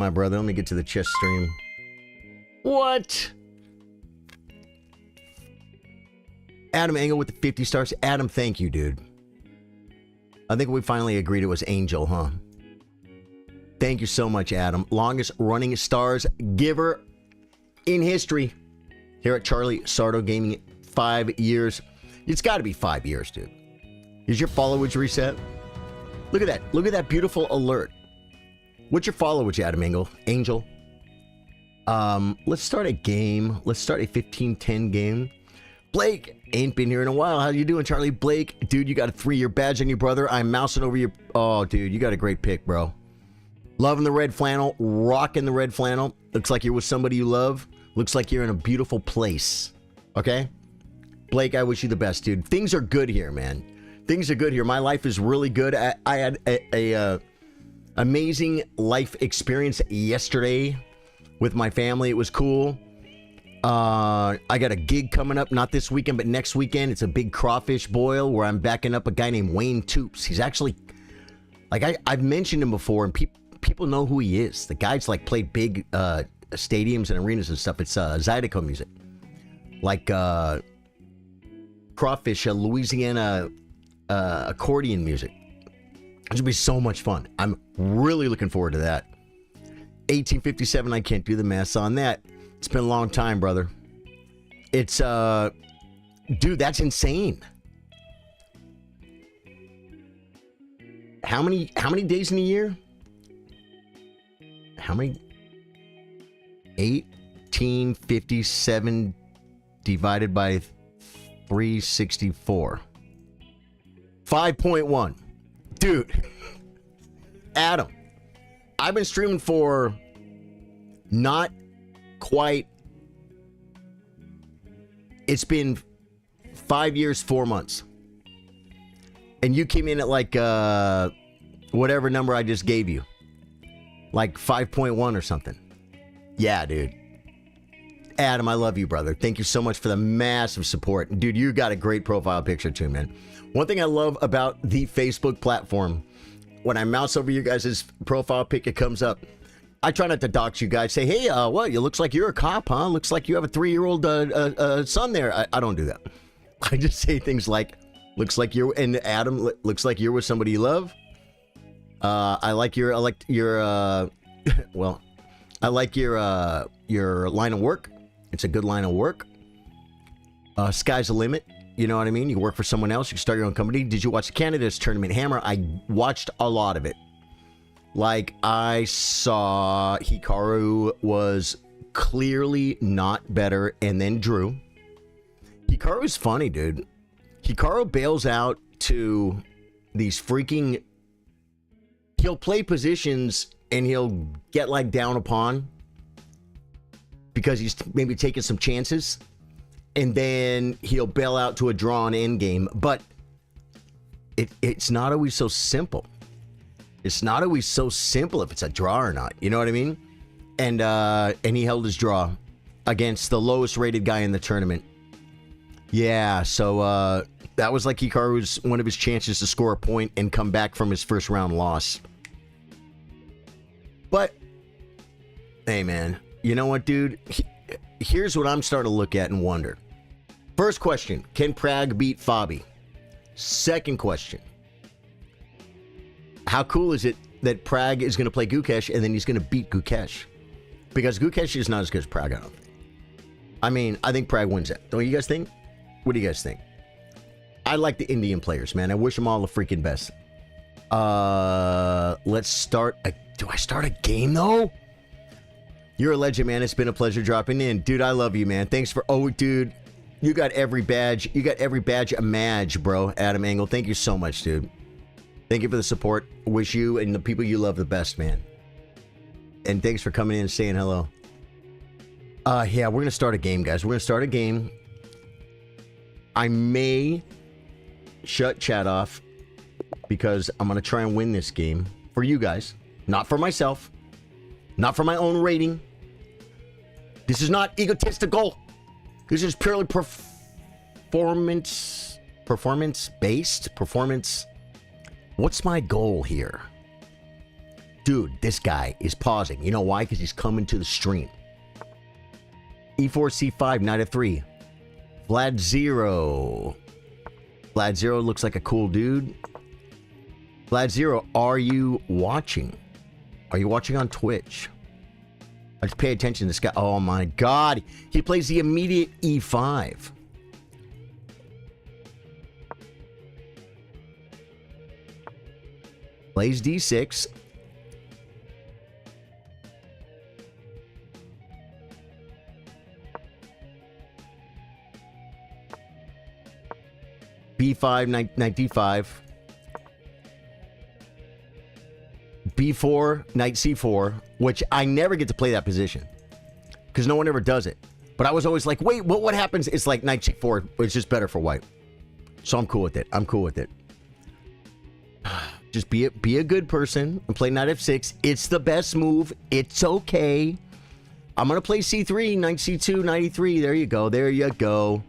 My brother, let me get to the chess stream. What? Adam Engel with the 50 stars. Adam, thank you, dude. I think we finally agreed it was Angel, huh? Thank you so much, Adam. Longest running stars giver in history here at Charlie Sardo Gaming. 5 years. It's got to be 5 years, dude. Is your followage reset? Look at that. Look at that beautiful alert. What's your followage, Adam Angel? Let's start a game. Let's start a 15-10 game. Blake, ain't been here in a while. How you doing, Charlie? Blake, dude, you got a 3-year badge on you, brother. I'm mousing over your... Oh, dude, you got a great pick, bro. Loving the red flannel. Rocking the red flannel. Looks like you're with somebody you love. Looks like you're in a beautiful place. Okay? Blake, I wish you the best, dude. Things are good here, man. Things are good here. My life is really good. I had a amazing life experience yesterday with my family. It was cool. I got a gig coming up, not this weekend, but next weekend. It's a big crawfish boil where I'm backing up a guy named Wayne Toops. He's actually, like, I've mentioned him before, and people know who he is. The guy's, like, played big stadiums and arenas and stuff. It's Zydeco music. Like, crawfish, Louisiana accordion music. It should be so much fun. I'm really looking forward to that. 1857, I can't do the math on that. It's been a long time, brother. It's, dude, that's insane. How many days in a year? How many? 1857 divided by 364. 5.1. Dude. Adam. I've been streaming for not quite, it's been 5 years, 4 months. And you came in at like whatever number I just gave you. Like 5.1 or something. Yeah, dude. Adam, I love you, brother. Thank you so much for the massive support. Dude, you got a great profile picture too, man. One thing I love about the Facebook platform, when I mouse over you guys' profile pic, it comes up. I try not to dox you guys. Say, hey, what? You looks like you're a cop, huh? Looks like you have a 3-year-old son there. I don't do that. I just say things like, looks like you're, and Adam, looks like you're with somebody you love. I like your well, I like your line of work. It's a good line of work. Sky's the limit. You know what I mean? You can work for someone else. You can start your own company. Did you watch the Canada's Tournament Hammer? I watched a lot of it. Like, I saw Hikaru was clearly not better and then drew. Hikaru's funny, dude. Hikaru bails out to these freaking... He'll play positions and he'll get, like, down upon because he's maybe taking some chances. And then he'll bail out to a draw on endgame. But it's not always so simple. It's not always so simple if it's a draw or not. You know what I mean? And he held his draw against the lowest rated guy in the tournament. Yeah, so that was like Hikaru's one of his chances to score a point and come back from his first round loss. But, hey man, you know what, dude? Here's what I'm starting to look at and wonder. First question, can Prag beat Fabi? Second question, how cool is it that Prag is going to play Gukesh and then he's going to beat Gukesh? Because Gukesh is not as good as Prag, I don't think. I mean, I think Prag wins that. Don't you guys think? What do you guys think? I like the Indian players, man. I wish them all the freaking best. Let's start. Do I start a game, though? You're a legend, man. It's been a pleasure dropping in. Dude, I love you, man. Thanks for... Oh, dude. You got every badge. You got every badge a madge, bro. Adam Engel. Thank you so much, dude. Thank you for the support. Wish you and the people you love the best, man. And thanks for coming in and saying hello. Yeah, we're going to start a game, guys. We're going to start a game. I may shut chat off because I'm going to try and win this game for you guys. Not for myself. Not for my own rating. This is not egotistical. This is purely performance-based. What's my goal here? dude, this guy is pausing. You know why? Because he's coming to the stream. E4, C5, knight f3. Vlad 0. Vlad 0 looks like a cool dude. Vlad 0, are you watching? Are you watching on Twitch? I just pay attention to this guy. Oh my god. He plays the immediate E5. Plays D6. B5, knight D5. B4, knight C4, which I never get to play that position because no one ever does it. But I was always like, wait, what happens? It's like knight C4. It's just better for white. So I'm cool with it. I'm cool with it. Just be a good person and play knight F6. It's the best move. It's okay. I'm going to play C3, knight C2, knight E3. There you go. There you go.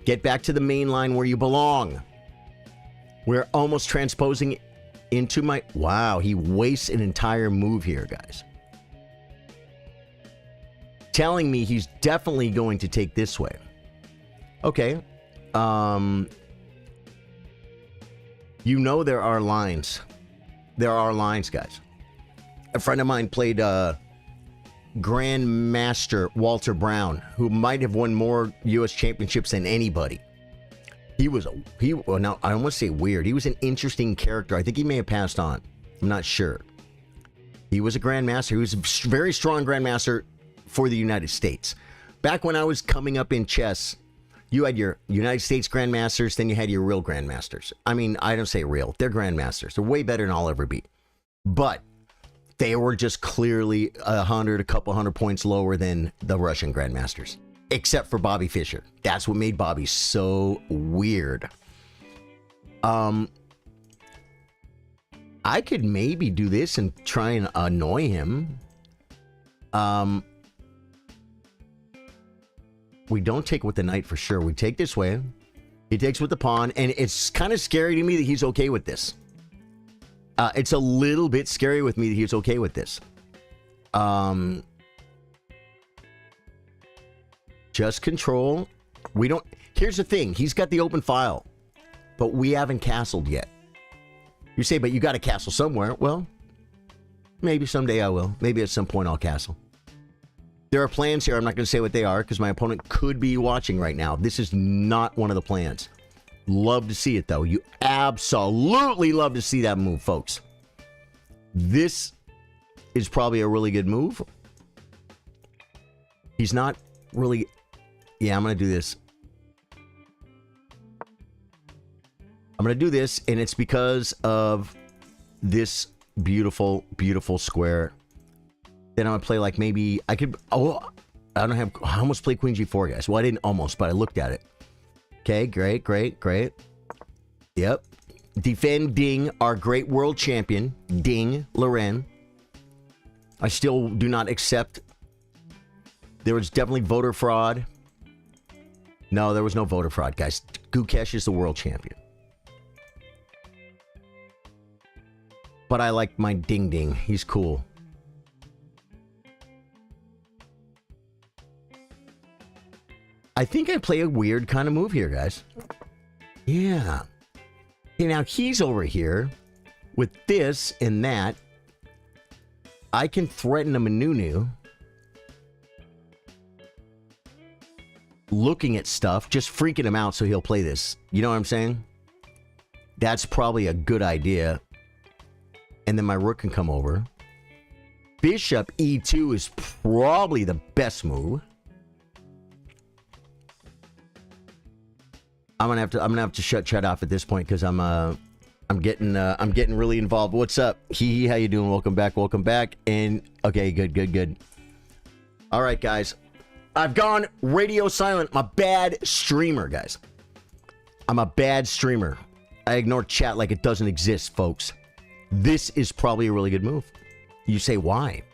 Get back to the main line where you belong. We're almost transposing into my... Wow, he wastes an entire move here, guys. Telling me he's definitely going to take this way. Okay. You know there are lines. There are lines, guys. A friend of mine played Grandmaster Walter Brown, who might have won more U.S. championships than anybody. Well, now I don't want to say weird. He was an interesting character. I think he may have passed on. I'm not sure. He was a grandmaster. He was a very strong grandmaster for the United States. Back when I was coming up in chess, you had your United States grandmasters, then you had your real grandmasters. I mean, I don't say real. They're grandmasters. They're way better than I'll ever be. But they were just clearly a couple hundred points lower than the Russian grandmasters. Except for Bobby Fischer. That's what made Bobby so weird. I could maybe do this and try and annoy him. We don't take with the knight for sure. We take this way. He takes with the pawn, and it's kind of scary to me that he's okay with this. It's a little bit scary with me that he's okay with this. Just control. We don't... Here's the thing. He's got the open file, but we haven't castled yet. You say, but you got to castle somewhere. Well, maybe someday I will. Maybe at some point I'll castle. There are plans here. I'm not going to say what they are because my opponent could be watching right now. This is not one of the plans. Love to see it, though. You absolutely love to see that move, folks. This is probably a really good move. He's not really... Yeah, I'm going to do this. I'm going to do this, and it's because of this beautiful, beautiful square. Then I'm going to play like maybe... I could... Oh, I don't have... I almost played Queen G4, guys. Well, I didn't almost, but I looked at it. Okay, great, great, great. Yep. Defending our great world champion, Ding Loren. I still do not accept... There was definitely voter fraud. No, there was no voter fraud, guys. Gukesh is the world champion. But I like my Ding Ding. He's cool. I think I play a weird kind of move here, guys. Yeah. Okay, now he's over here with this and that. I can threaten a Manunu. Looking at stuff, just freaking him out so he'll play this. You know what I'm saying? That's probably a good idea. And then my rook can come over. Bishop E2 is probably the best move. I'm gonna have to shut off at this point because I'm getting really involved. What's up? Hee, how you doing? Welcome back. And okay, good. All right, guys. I've gone radio silent. I'm a bad streamer, guys. I'm a bad streamer. I ignore chat like it doesn't exist, folks. This is probably a really good move. You say, why?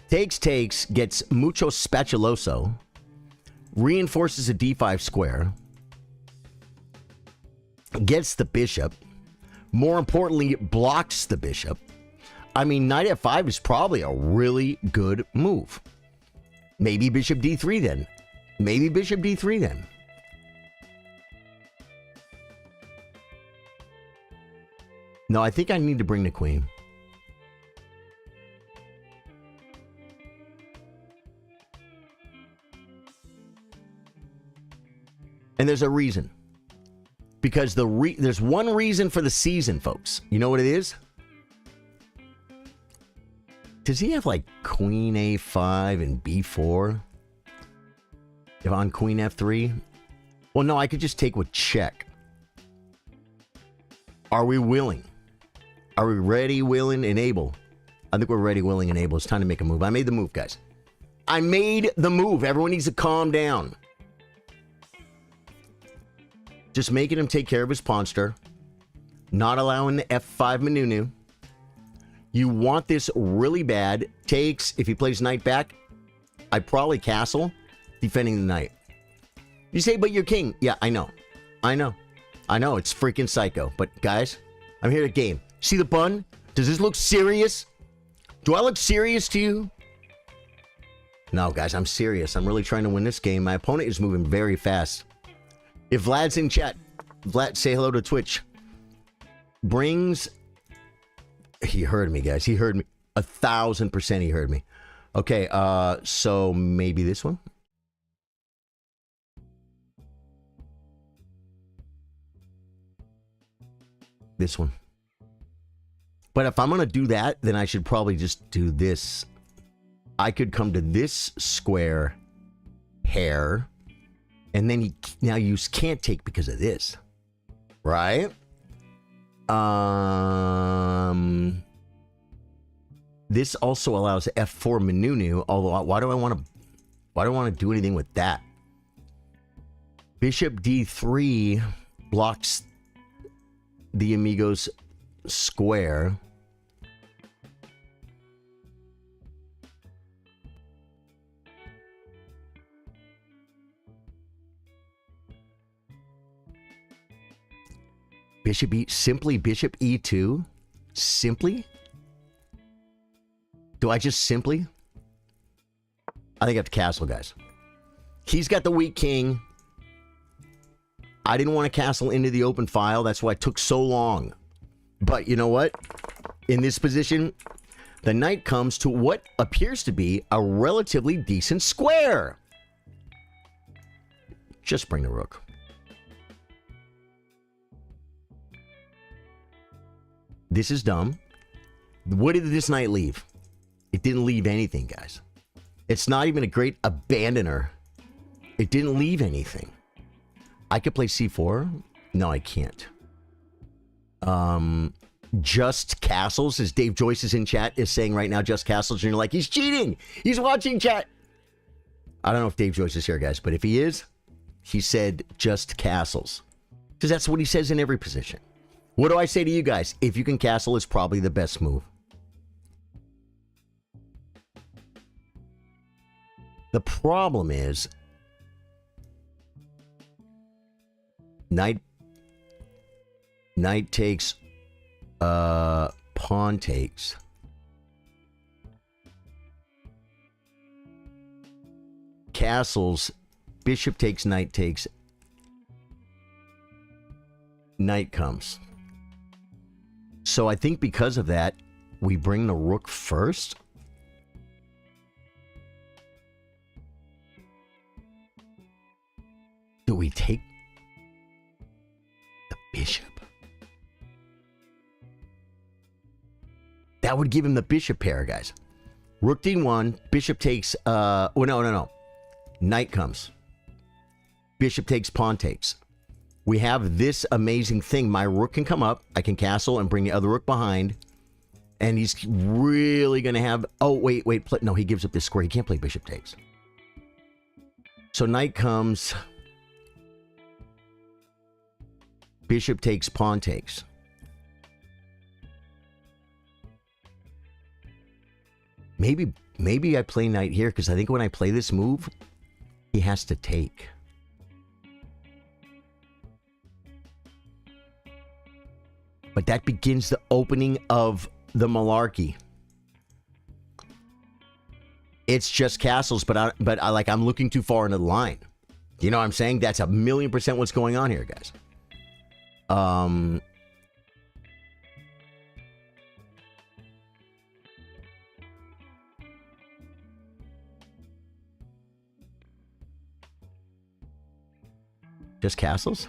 Takes, gets mucho spatuloso, reinforces a d5 square, gets the bishop, more importantly, blocks the bishop. I mean, knight f5 is probably a really good move. Maybe bishop d3 then. Maybe bishop d3 then. No, I think I need to bring the queen. And there's a reason. Because there's one reason for the season, folks. You know what it is? Does he have like queen a5 and b4? If on queen f3? Well, no, I could just take with check. Are we willing? Are we ready, willing, and able? I think we're ready, willing, and able. It's time to make a move. I made the move, guys. I made the move. Everyone needs to calm down. Just making him take care of his pawn stir. Not allowing the f5 manunu. You want this really bad. Takes, if he plays knight back, I'd probably castle, defending the knight. You say, but you're king. Yeah, I know. I know. I know, it's freaking psycho. But guys, I'm here to game. See the bun? Does this look serious? Do I look serious to you? No, guys, I'm serious. I'm really trying to win this game. My opponent is moving very fast. If Vlad's in chat, Vlad, say hello to Twitch. Brings... He heard me, guys. He heard me. 1,000% he heard me. Okay, so maybe this one? This one. But if I'm going to do that, then I should probably just do this. I could come to this square hair, and then now you can't take because of this. Right? This also allows f4 manunu, although why do I want to do anything with that? Bishop d3 blocks the amigo's square. Bishop bishop e2? Simply? Do I just simply? I think I have to castle, guys. He's got the weak king. I didn't want to castle into the open file. That's why it took so long. But you know what? In this position, the knight comes to what appears to be a relatively decent square. Just bring the rook. This is dumb. What did this knight leave? It didn't leave anything, guys. It's not even a great abandoner. It didn't leave anything. I could play c4. No, I can't. Just castles, as Dave Joyce is in chat, is saying right now, just castles, and you're like, he's cheating. He's watching chat. I don't know if Dave Joyce is here, guys, but if he is, he said just castles. Because that's what he says in every position. What do I say to you guys? If you can castle, it's probably the best move. The problem is knight takes, pawn takes. Castles, bishop takes, knight takes. Knight comes. So I think because of that, we bring the rook first. Do we take the bishop? That would give him the bishop pair, guys. Rook d1, bishop takes, oh, no. Knight comes. Bishop takes, pawn takes. We have this amazing thing. My rook can come up. I can castle and bring the other rook behind. And he's really going to have... Oh, wait. No, he gives up this square. He can't play bishop takes. So knight comes. Bishop takes, pawn takes. Maybe I play knight here, because I think when I play this move, he has to take. But that begins the opening of the malarkey. It's just castles, but I'm looking too far into the line. You know what I'm saying? That's 1,000,000% what's going on here, guys. Just castles?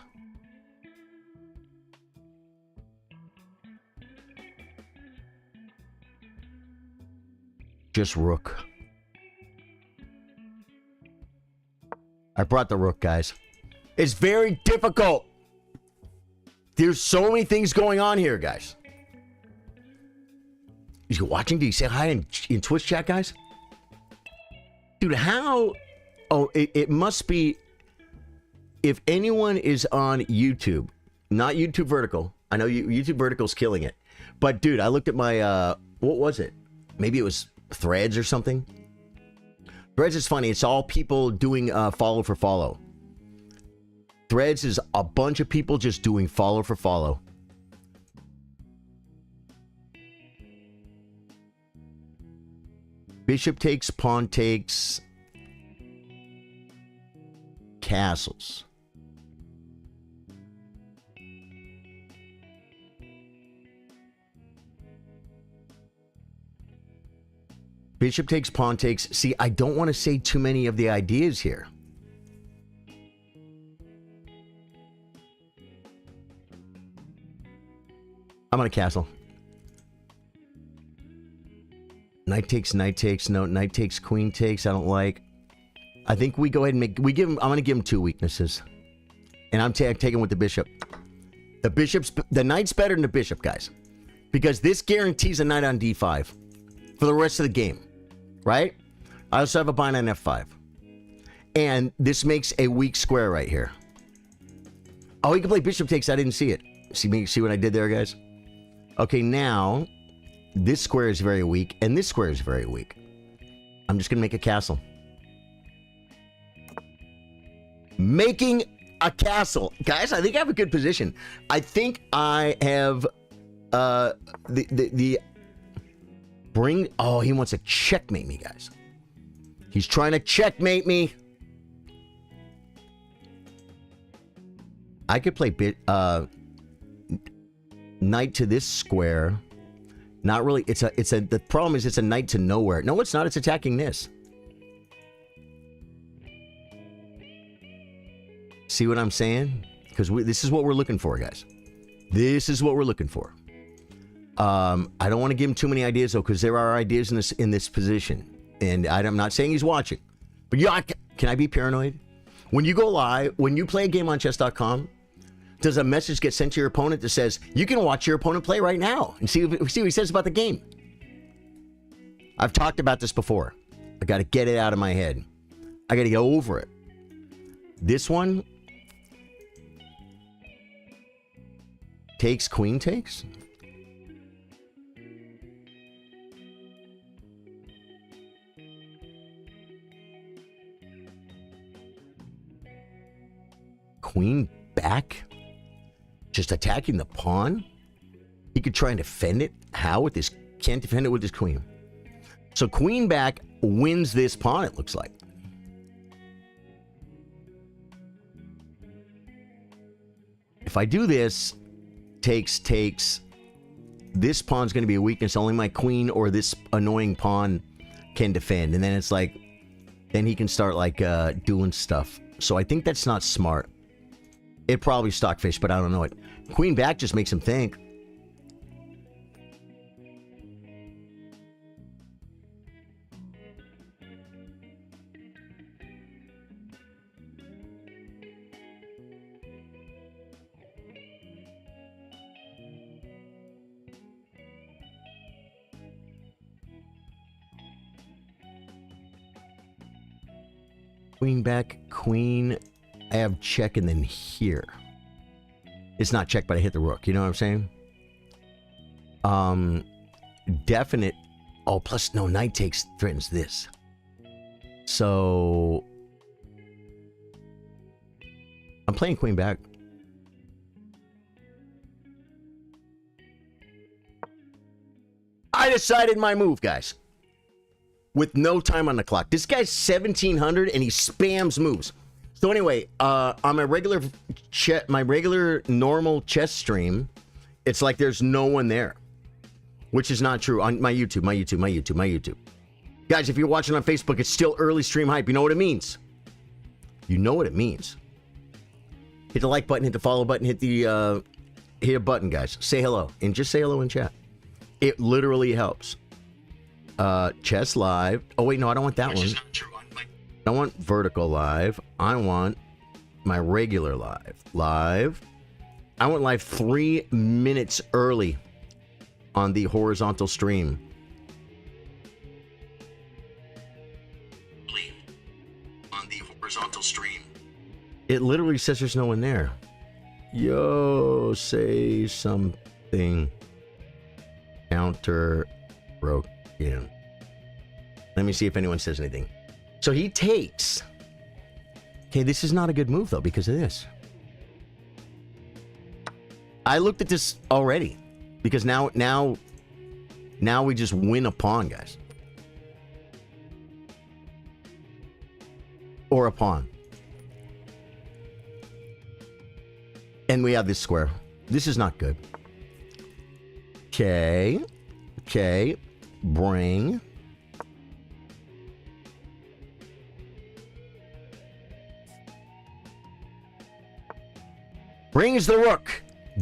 Just rook. I brought the rook, guys. It's very difficult. There's so many things going on here, guys. Is you watching? Do you say hi in Twitch chat, guys? Dude, how? Oh, it must be. If anyone is on YouTube, not YouTube Vertical. I know YouTube Vertical's killing it. But, dude, I looked at my, what was it? Maybe it was Threads or something. Threads is funny. It's all people doing follow for follow. Threads is a bunch of people just doing follow for follow. Bishop takes, pawn takes, castles. Bishop takes, pawn takes. See, I don't want to say too many of the ideas here. I'm on a castle. Knight takes, knight takes. No, knight takes, queen takes. I don't like. I think we go ahead and make. We give him. I'm going to give him 2 weaknesses, and I'm taking with the bishop. The knight's better than the bishop, guys, because this guarantees a knight on d5 for the rest of the game, right? I also have a bind on f5, and this makes a weak square right here. Oh, he can play bishop takes. I didn't see it. See what I did there, guys? Okay, now this square is very weak, and this square is very weak. I'm just going to make a castle. Making a castle. Guys, I think I have a good position. I think I have bring... Oh, he wants to checkmate me, guys. He's trying to checkmate me. I could play knight to this square. Not really. The problem is it's a knight to nowhere. No, it's not. It's attacking this. See what I'm saying? Because this is what we're looking for, guys. This is what we're looking for. I don't want to give him too many ideas, though, because there are ideas in this position. And I'm not saying he's watching. But yeah, can I be paranoid? When you go live, when you play a game on chess.com, does a message get sent to your opponent that says, you can watch your opponent play right now and see what he says about the game? I've talked about this before. I got to get it out of my head. I got to get over it. This one takes, queen takes. Queen back? Just attacking the pawn? He could try and defend it? How with this? Can't defend it with his queen. So queen back wins this pawn, it looks like. If I do this, takes, this pawn's going to be a weakness. Only my queen or this annoying pawn can defend. And then it's like, then he can start like doing stuff. So I think that's not smart. It probably stockfish, but I don't know it. Queen back just makes him think. Queen back, queen. I have check and then here. It's not check, but I hit the rook. You know what I'm saying? Definite. Oh, plus no, knight takes threatens this. So I'm playing queen back. I decided my move, guys. with no time on the clock. This guy's 1700 and he spams moves. So anyway, on my regular normal chess stream, it's like there's no one there, which is not true on my YouTube. Guys, if you're watching on Facebook, it's still early stream hype. You know what it means. You know what it means. Hit the like button, hit the follow button, hit a button, guys. Say hello and just say hello in chat. It literally helps. Chess live. Oh wait, no, I don't want that one. I want vertical live. I want my regular live. I want live 3 minutes early on the horizontal stream. On the horizontal stream. It literally says there's no one there. Yo, say something. Counter broken. Let me see if anyone says anything. So he takes. Okay, this is not a good move though because of this. I looked at this already because now we just win a pawn, guys. Or a pawn. And we have this square. This is not good. Okay. Bring. Brings the rook.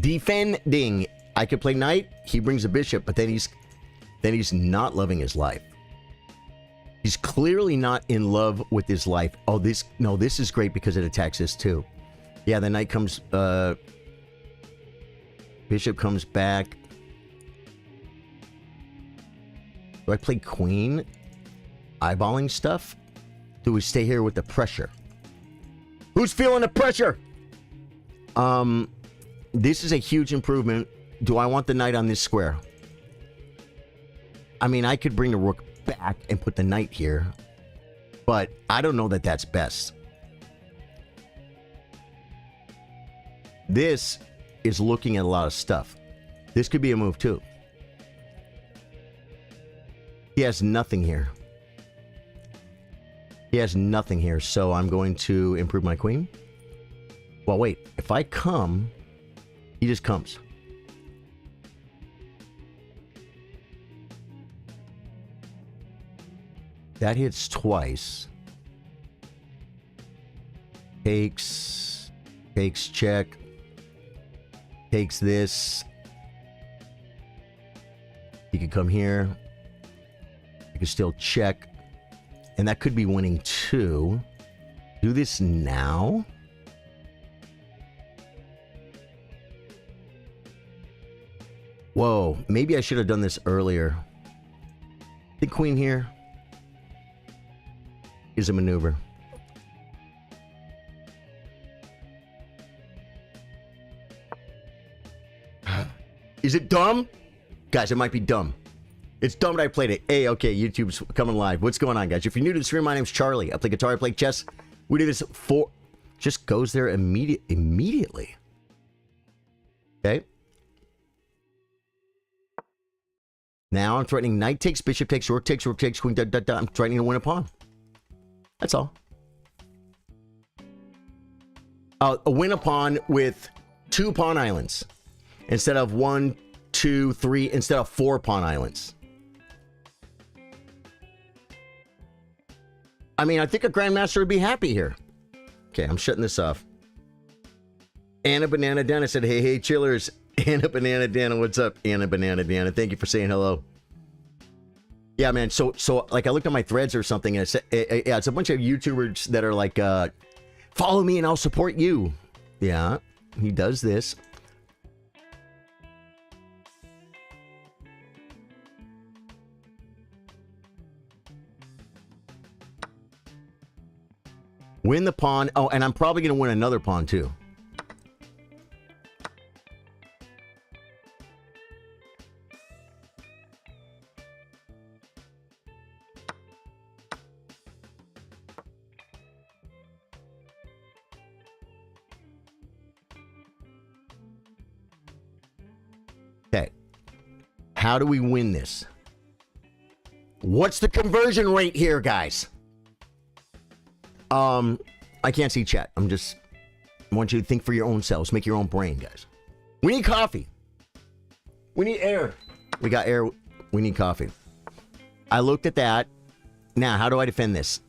Defending. I could play knight. He brings a bishop, but then he's not loving his life. He's clearly not in love with his life. Oh, this is great because it attacks this too. Yeah, the knight comes, bishop comes back. Do I play queen? Eyeballing stuff? Do we stay here with the pressure? Who's feeling the pressure? This is a huge improvement. Do I want the knight on this square? I mean, I could bring the rook back and put the knight here, but I don't know that that's best. This is looking at a lot of stuff. This could be a move too. He has nothing here. He has nothing here, so I'm going to improve my queen. Well, wait. If I come, he just comes. That hits twice. Takes check. Takes this. He could come here. He could still check. And that could be winning too. Do this now. Whoa, maybe I should have done this earlier. The queen here is a maneuver. Is it dumb? Guys, it might be dumb. It's dumb that I played it. Hey, okay, YouTube's coming live. What's going on, guys? If you're new to the stream, my name's Charlie. I play guitar, I play chess. We do this for... Just goes there immediately. Okay. Now I'm threatening knight takes, bishop takes, rook takes, queen, I'm threatening to win a pawn. That's all. A win a pawn with 2 pawn islands. Instead of 1, 2, 3, instead of 4 pawn islands. I mean, I think a grandmaster would be happy here. Okay, I'm shutting this off. Anna Banana Dana said, hey, chillers. Anna Banana Dana, what's up? Anna Banana Dana, thank you for saying hello. Yeah, man, so like I looked at my threads or something and it said, yeah, it's a bunch of YouTubers that are like, follow me and I'll support you. Yeah, he does this. Win the pawn. Oh, and I'm probably going to win another pawn too. Okay. How do we win this? What's the conversion rate here, guys? I can't see chat. I want you to think for your own selves. Make your own brain, guys. We need coffee. We need air. We got air. We need coffee. I looked at that. Now, how do I defend this?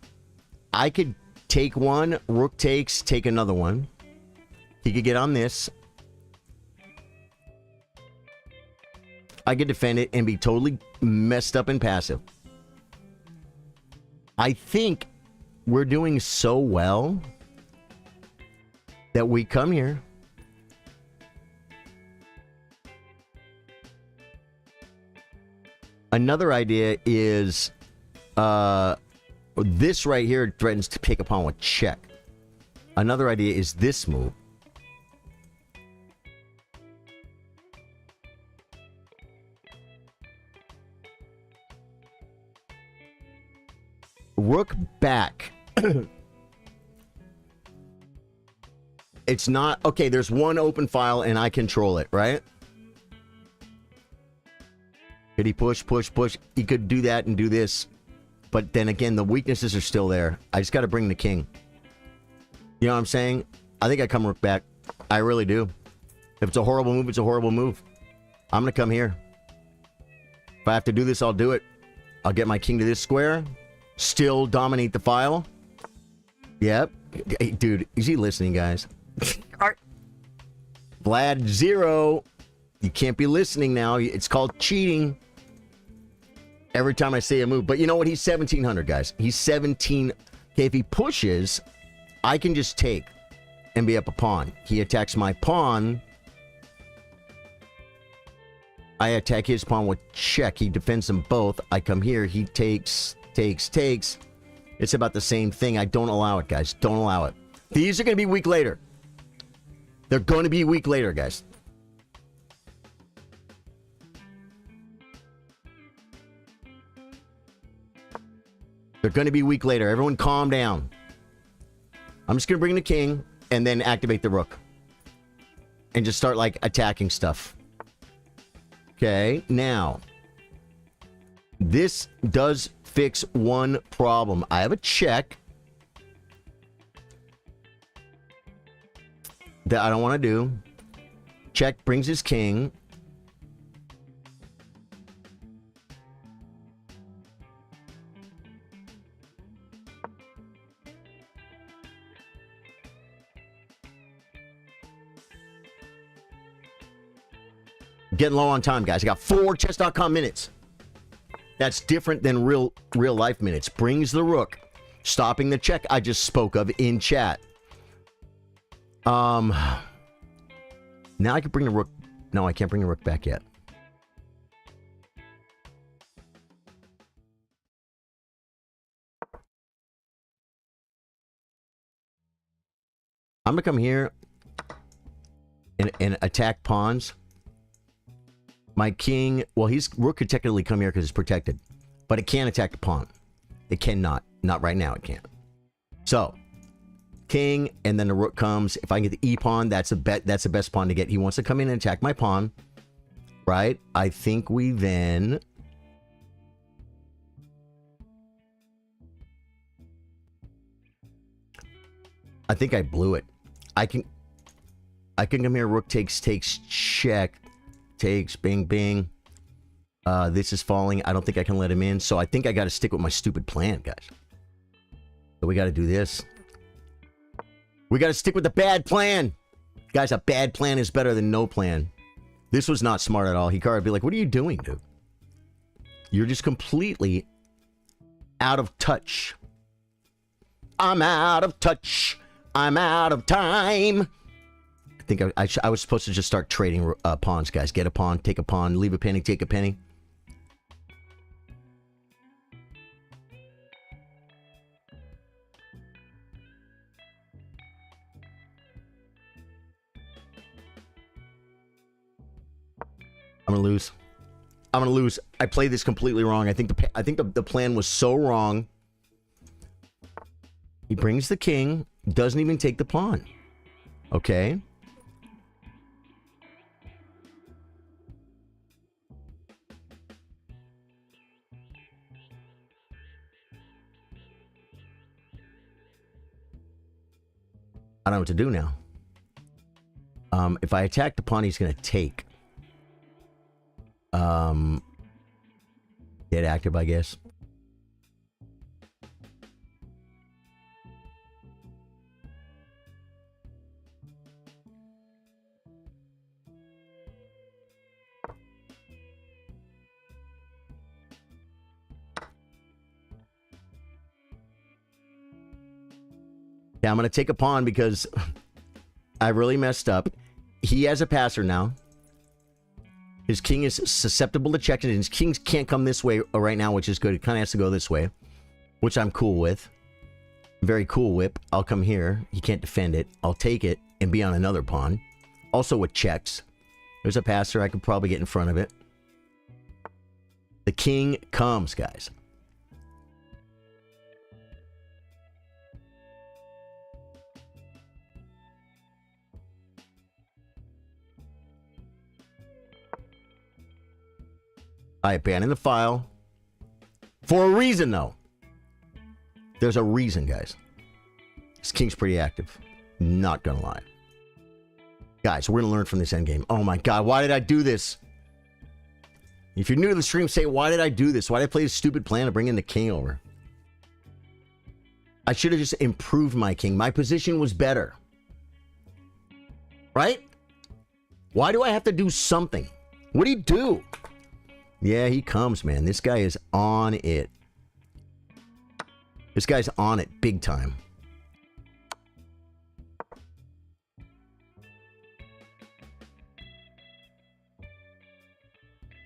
I could take one. Rook takes. Take another one. He could get on this. I could defend it and be totally messed up and passive. I think we're doing so well that we come here. Another idea is this right here threatens to take a pawn with check. Another idea is this move. Rook back. It's not... Okay, there's one open file and I control it, right? Could he push, push, push? He could do that and do this. But then again, the weaknesses are still there. I just got to bring the king. You know what I'm saying? I think I come rook back. I really do. If it's a horrible move, it's a horrible move. I'm going to come here. If I have to do this, I'll do it. I'll get my king to this square. Still dominate the file. Yep. Hey, dude, is he listening, guys? Vlad 0. You can't be listening now. It's called cheating. Every time I say a move. But you know what? He's 1700, guys. He's 17. Okay, if he pushes, I can just take and be up a pawn. He attacks my pawn. I attack his pawn with check. He defends them both. I come here. He takes, takes. It's about the same thing. I don't allow it, guys. Don't allow it. These are going to be weak later. They're going to be weak later, guys. They're going to be weak later. Everyone calm down. I'm just going to bring the king and then activate the rook. And just start, like, attacking stuff. Okay, now. This does fix one problem. I have a check that I don't want to do. Check brings his king. Getting low on time, guys. I got 4 chess.com minutes. That's different than real life minutes. Brings the rook. Stopping the check I just spoke of in chat. Now I can bring the rook. No, I can't bring the rook back yet. I'm going to come here and attack pawns. My king, well, rook could technically come here because it's protected. But it can't attack the pawn. It cannot. Not right now, it can't. So, king, and then the rook comes. If I can get the e-pawn, that's the best pawn to get. He wants to come in and attack my pawn. Right? I think we then... I think I blew it. I can come here, rook takes, check. Takes, bing, bing. This is falling. I don't think I can let him in. So I think I got to stick with my stupid plan, guys. So we got to do this. We got to stick with the bad plan. Guys, a bad plan is better than no plan. This was not smart at all. Hikaru would be like, what are you doing, dude? You're just completely out of touch. I'm out of touch. I'm out of time. I think I was supposed to just start trading pawns, guys. Get a pawn, take a pawn, leave a penny, take a penny. I'm gonna lose. I'm gonna lose. I played this completely wrong. I think the plan was so wrong. He brings the king, doesn't even take the pawn. Okay. I don't know what to do now. If I attack the pawn, he's going to take. Get active, I guess. Yeah, I'm going to take a pawn because I really messed up. He has a passer now. His king is susceptible to check, and his kings can't come this way right now, which is good. It kind of has to go this way, which I'm cool with. Very cool whip. I'll come here. He can't defend it. I'll take it and be on another pawn. Also with checks. There's a passer. I could probably get in front of it. The king comes, guys. I abandoned the file. For a reason, though. There's a reason, guys. This king's pretty active. Not gonna lie. Guys, we're gonna learn from this endgame. Oh my god, why did I do this? If you're new to the stream, say, why did I do this? Why did I play this stupid plan to bring in the king over? I should have just improved my king. My position was better. Right? Why do I have to do something? What do you do? Yeah, he comes, man. This guy is on it. This guy's on it big time.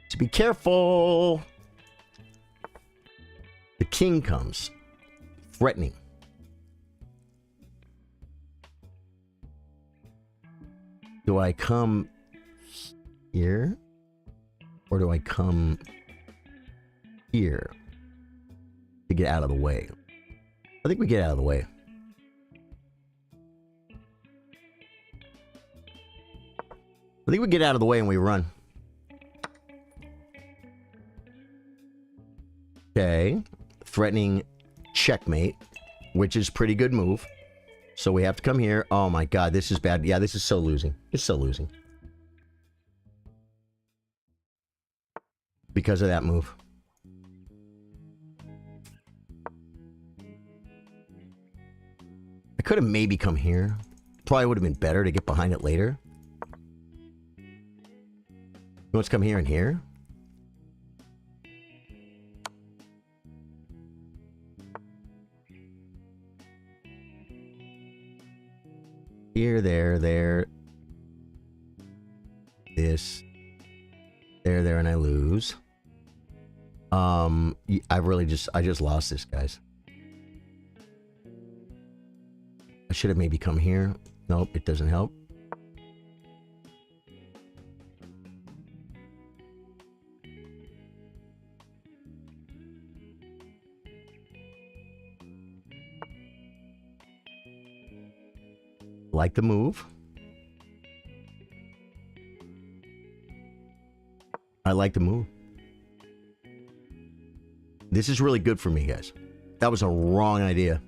So be careful. The king comes. Threatening. Do I come here? Or do I come here to get out of the way? I think we get out of the way. I think we get out of the way and we run. Okay. Threatening checkmate, which is pretty good move. So we have to come here. Oh my god, this is bad. Yeah, this is so losing. It's so losing. Because of that move. I could have maybe come here. Probably would have been better to get behind it later. Let's come here and here. Here, there, there. This. There, and I lose. I just lost this, guys. I should have maybe come here. Nope, it doesn't help. Like the move. I like the move. This is really good for me, guys. That was a wrong idea.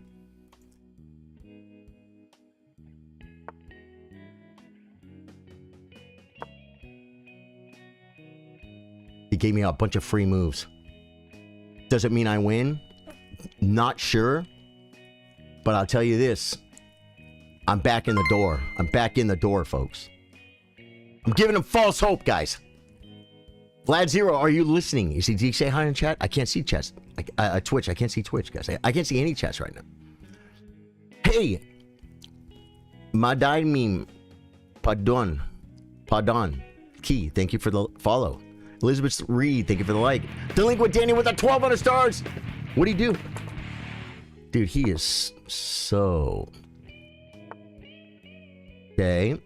He gave me a bunch of free moves. Does it mean I win? Not sure. But I'll tell you this. I'm back in the door. I'm back in the door, folks. I'm giving him false hope, guys. Vlad Zero, are you listening? Did you say hi in chat? I can't see chat. Twitch. I can't see Twitch, guys. I can't see any chats right now. Hey! Madai meme. Pardon. Key, thank you for the follow. Elizabeth Reed, thank you for the like. Delinquent Danny with the 1,200 stars. What'd he do? Dude, he is so... Okay.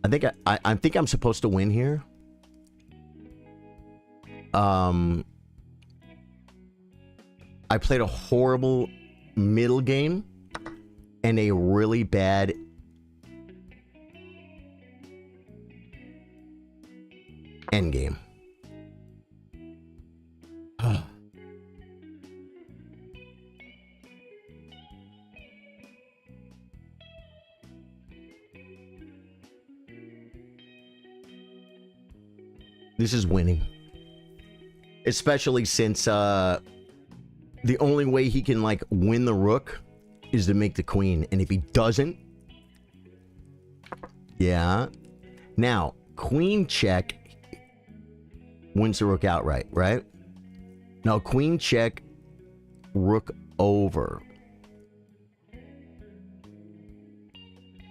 I think I'm supposed to win here. I played a horrible middle game and a really bad end game. This is winning. Especially since the only way he can, like, win the rook is to make the queen. And if he doesn't... Yeah. Now, queen check wins the rook outright, right? Now, queen check, rook over.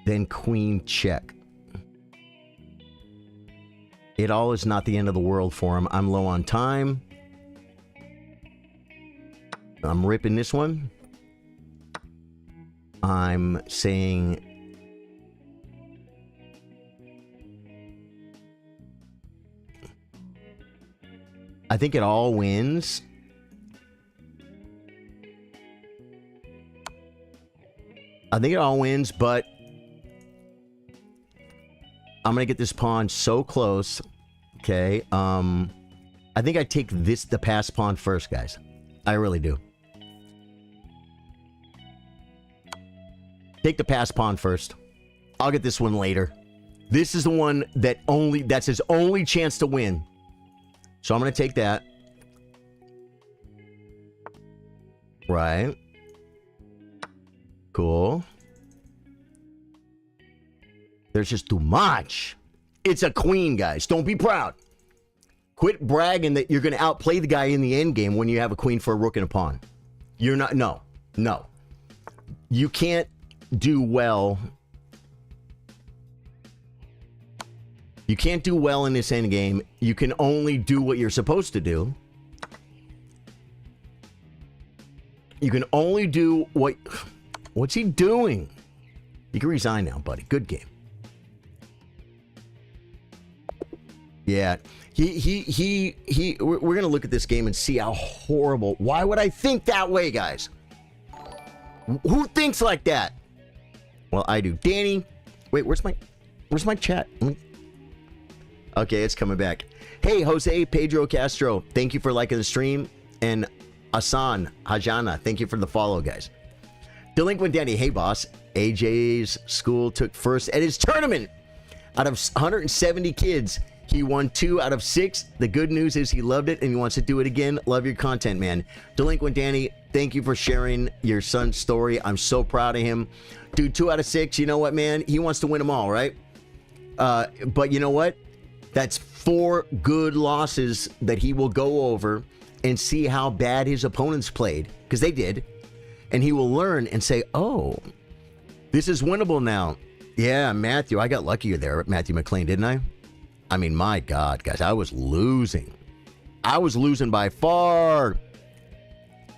Then queen check. It all is not the end of the world for him. I'm low on time. I'm ripping this one. I'm saying... I think it all wins. I think it all wins, but I'm gonna get this pawn so close. Okay. I think I take the pass pawn first, guys. I really do. Take the pass pawn first. I'll get this one later. This is the one that's his only chance to win. So I'm going to take that. Right. Cool. There's just too much. It's a queen, guys. Don't be proud. Quit bragging that you're going to outplay the guy in the endgame when you have a queen for a rook and a pawn. You're not. No. No. You can't do well. You can't do well in this endgame. You can only do what you're supposed to do. You can only do what... What's he doing? You can resign now, buddy. Good game. Yeah. We're going to look at this game and see how horrible... Why would I think that way, guys? Who thinks like that? Well, I do. Danny. Wait, where's my chat? Okay, it's coming back. Hey, Jose Pedro Castro, thank you for liking the stream. And Asan Hajana, thank you for the follow, guys. Delinquent Danny, hey, boss. AJ's school took first at his tournament. Out of 170 kids, he won 2 out of 6. The good news is he loved it and he wants to do it again. Love your content, man. Delinquent Danny, thank you for sharing your son's story. I'm so proud of him. Dude, 2 out of 6, you know what, man? He wants to win them all, right? But you know what? That's 4 good losses that he will go over and see how bad his opponents played, because they did. And he will learn and say, oh, this is winnable now. Yeah, Matthew, I got luckier there, Matthew McLean, didn't I? I mean, my God, guys, I was losing. I was losing by far.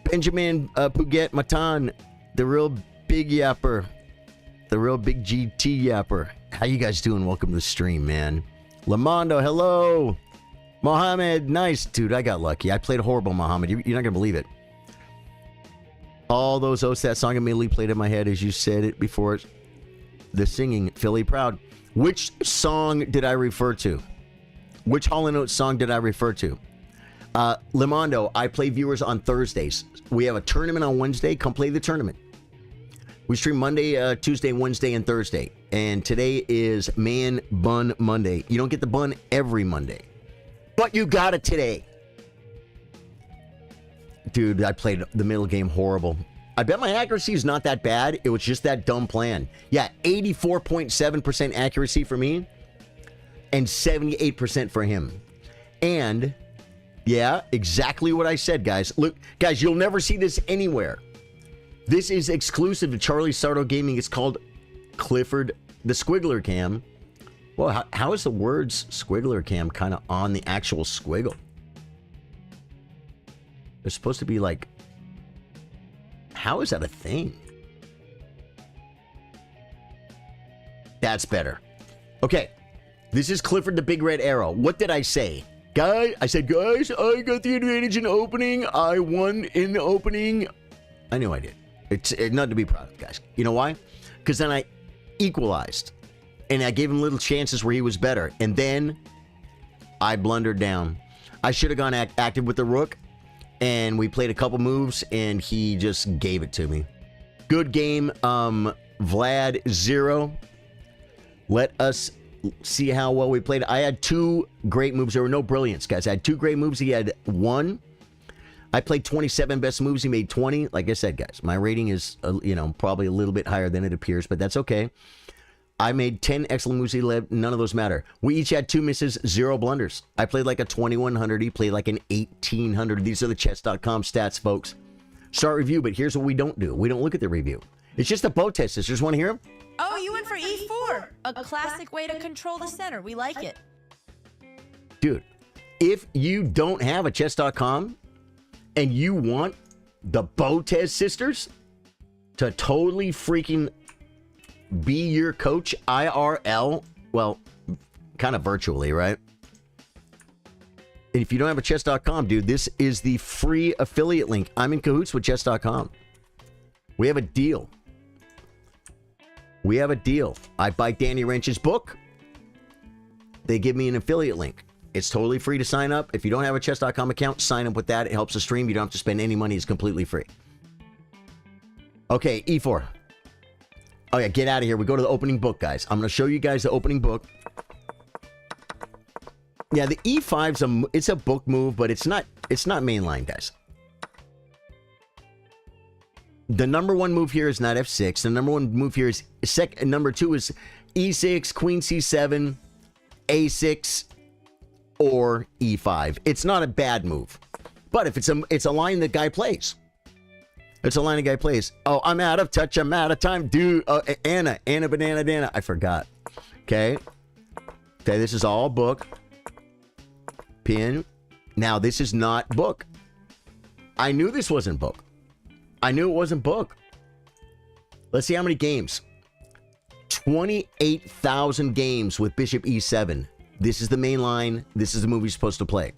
Benjamin Puget Matan, the real big yapper. The real big GT yapper. How you guys doing? Welcome to the stream, man. Lamondo, hello. Mohammed, nice. Dude, I got lucky. I played horrible, Mohammed. You're not going to believe it. All those oaths, that song immediately played in my head as you said it before. The singing, Philly Proud. Which song did I refer to? Which Hall & Oates song did I refer to? Lamondo, I play viewers on Thursdays. We have a tournament on Wednesday. Come play the tournament. We stream Monday, Tuesday, Wednesday, and Thursday. And today is Man Bun Monday. You don't get the bun every Monday. But you got it today. Dude, I played the middle game horrible. I bet my accuracy is not that bad. It was just that dumb plan. Yeah, 84.7% accuracy for me. And 78% for him. And, yeah, exactly what I said, guys. Look, guys, you'll never see this anywhere. This is exclusive to Charlie Sardo Gaming. It's called Clifford the Squiggler Cam. Well, how is the words Squiggler Cam kind of on the actual squiggle? They're supposed to be like... How is that a thing? That's better. Okay. This is Clifford the Big Red Arrow. What did I say? I said, guys, I got the advantage in opening. I won in the opening. I knew I did. It's nothing to be proud of, guys. You know why? Because then I equalized. And I gave him little chances where he was better. And then I blundered down. I should have gone active with the rook. And we played a couple moves. And he just gave it to me. Good game. Vlad 0. Let us see how well we played. I had 2 great moves. There were no brilliance, guys. I had 2 great moves. He had 1. I played 27 best moves. He made 20. Like I said, guys, my rating is, probably a little bit higher than it appears, but that's okay. I made 10 excellent moves. He led. None of those matter. We each had 2 misses, 0 blunders. I played like a 2100. He played like an 1800. These are the chess.com stats, folks. Start review, but here's what we don't do. We don't look at the review. It's just a bow test. Sisters, want to hear him? Oh, you went for E4. A classic way to control the center. We like it. Dude, if you don't have a chess.com and you want the Botez sisters to totally freaking be your coach IRL, well, kind of virtually, right? And if you don't have a chess.com, dude, this is the free affiliate link. I'm in cahoots with chess.com. We have a deal. We have a deal. I buy Danny Wrench's book. They give me an affiliate link. It's totally free to sign up. If you don't have a chess.com account, sign up with that. It helps the stream. You don't have to spend any money. It's completely free. Okay, E4. Oh, yeah, get out of here. We go to the opening book, guys. I'm going to show you guys the opening book. Yeah, the E5's it's a book move, but it's not mainline, guys. The number 1 move here is not F6. The number 1 move here is number 2 is E6, Queen C7, A6, or E5. It's not a bad move, but if it's a line that guy plays. It's a line a guy plays. Oh, I'm out of touch. I'm out of time, dude. Anna, banana, Dana. I forgot. Okay. This is all book. Pin. Now this is not book. I knew this wasn't book. I knew it wasn't book. Let's see how many games. 28,000 games with Bishop E7. This is the main line. This is the move you're supposed to play.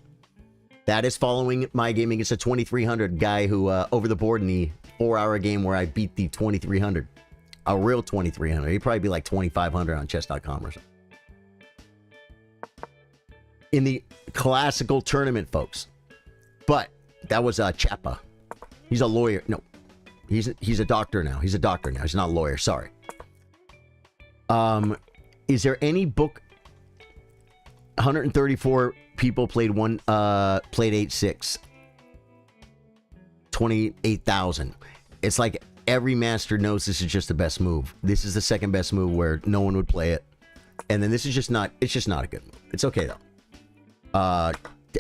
That is following my game against a 2300 guy who over the board in the 4-hour game where I beat the 2300. A real 2300. He'd probably be like 2500 on chess.com or something. In the classical tournament, folks. But that was Chapa. He's a lawyer. No, he's a doctor now. He's a doctor now. He's not a lawyer. Sorry. Is there any book? 134 people played 8-6. 28,000. It's like every master knows this is just the best move. This is the second best move where no one would play it. And then this is just not, it's just not a good move. It's okay though.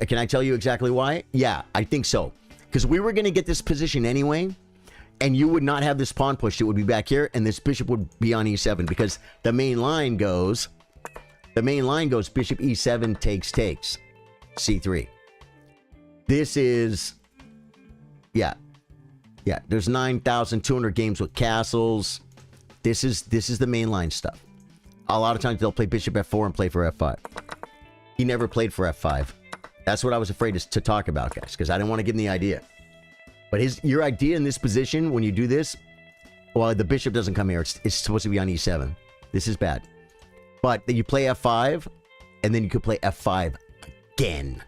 Can I tell you exactly why? Yeah, I think so. Because we were going to get this position anyway, and you would not have this pawn pushed. It would be back here, and this bishop would be on e7, because the main line goes bishop e7 takes, c3. This is, yeah, there's 9,200 games with castles. This is the main line stuff. A lot of times they'll play bishop f4 and play for f5. He never played for f5. That's what I was afraid to talk about, guys, because I didn't want to give him the idea. But your idea in this position, when you do this, well, the bishop doesn't come here. It's supposed to be on e7. This is bad. But then you play f5, and then you could play f5 again.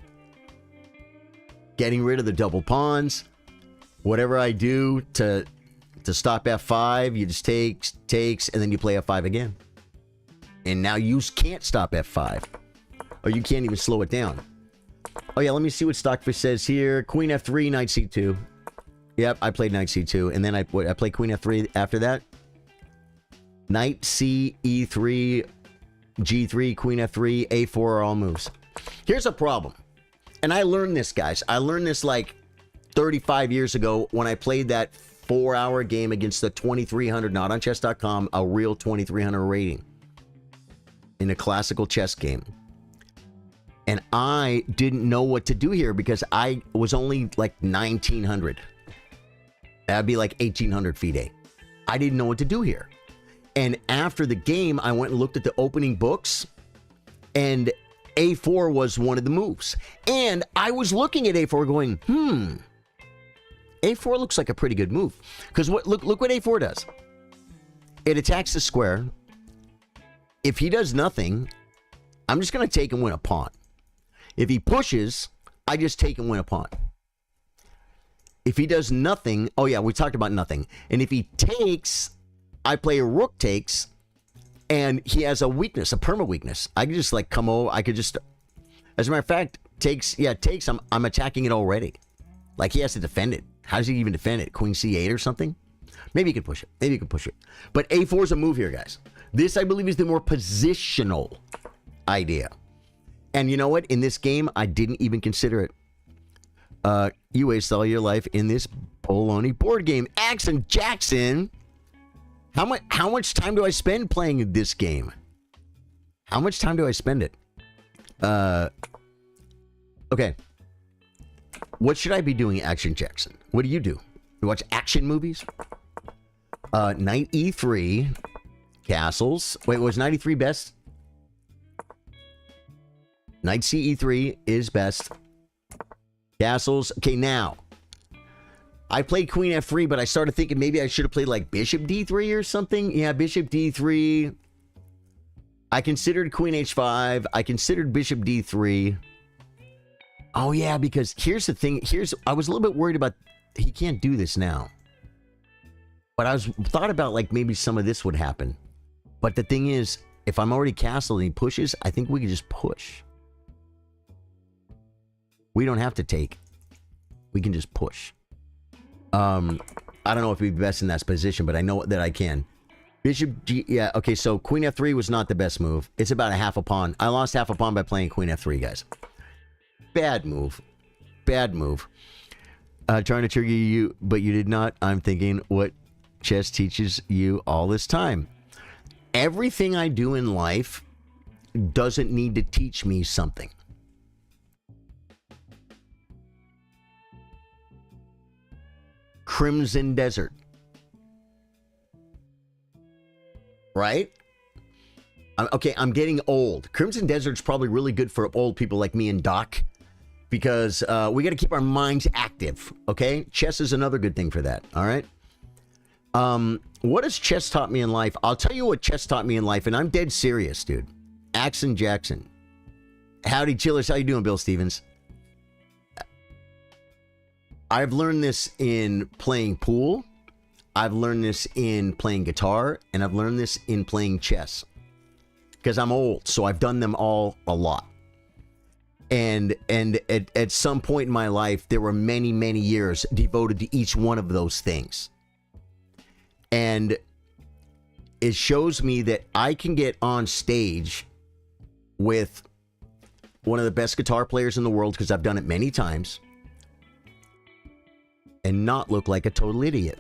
Getting rid of the double pawns. Whatever I do to stop f5, you just takes, and then you play f5 again. And now you can't stop f5. Or you can't even slow it down. Oh, yeah, let me see what Stockfish says here. Queen f3, knight c2. Yep, I played knight c2. And then I played queen f3 after that. Knight c, e3, g3, queen f3, a4 are all moves. Here's a problem. And I learned this, guys. I learned this like 35 years ago when I played that 4-hour game against the 2300, not on chess.com, a real 2300 rating in a classical chess game. And I didn't know what to do here because I was only like 1900. That'd be like 1800 FIDE. I didn't know what to do here. And after the game, I went and looked at the opening books, and a4 was one of the moves. And I was looking at a4 going, a4 looks like a pretty good move. Because look what a4 does. It attacks the square. If he does nothing, I'm just going to take and win a pawn. If he pushes, I just take and win a pawn. If he does nothing, oh yeah, we talked about nothing. And if he takes, I play a rook takes, And he has a weakness, a perma weakness. I could just like come over. I could just, as a matter of fact, takes. I'm attacking it already. Like he has to defend it. How does he even defend it? Queen C8 or something? Maybe he could push it. But A4 is a move here, guys. This, I believe, is the more positional idea. And you know what? In this game, I didn't even consider it. You waste all your life in this baloney board game. Axon Jackson. How much time do I spend playing this game? How much time do I spend it? Okay. What should I be doing, Action Jackson? What do? You watch action movies? Knight E3. Castles. Wait, was knight E3 best? Knight CE3 is best. Castles. Okay, now. I played Queen F3, but I started thinking maybe I should have played like Bishop D3 or something. Yeah, Bishop D3. I considered Queen H5. I considered Bishop D3. Oh, yeah, because here's the thing. I was a little bit worried about he can't do this now. But I thought about like maybe some of this would happen. But the thing is, if I'm already castled and he pushes, I think we can just push. We don't have to take. We can just push. I don't know if we'd be best in that position, but I know that I can. Bishop G, yeah, okay, so Queen F3 was not the best move. It's about a half a pawn. I lost half a pawn by playing Queen F3, guys. Bad move. Bad move. Trying to trigger you, but you did not. I'm thinking what chess teaches you all this time. Everything I do in life doesn't need to teach me something. Crimson Desert. Right? Okay, I'm getting old. Crimson Desert's probably really good for old people like me and Doc. Because we got to keep our minds active. Okay? Chess is another good thing for that. All right? What has chess taught me in life? I'll tell you what chess taught me in life, and I'm dead serious, dude. Axon Jackson. Howdy, chillers. How you doing, Bill Stevens? I've learned this in playing pool. I've learned this in playing guitar, and I've learned this in playing chess. Because I'm old, so I've done them all a lot. And at some point in my life, there were many, many years devoted to each one of those things. And it shows me that I can get on stage with one of the best guitar players in the world, because I've done it many times, and not look like a total idiot.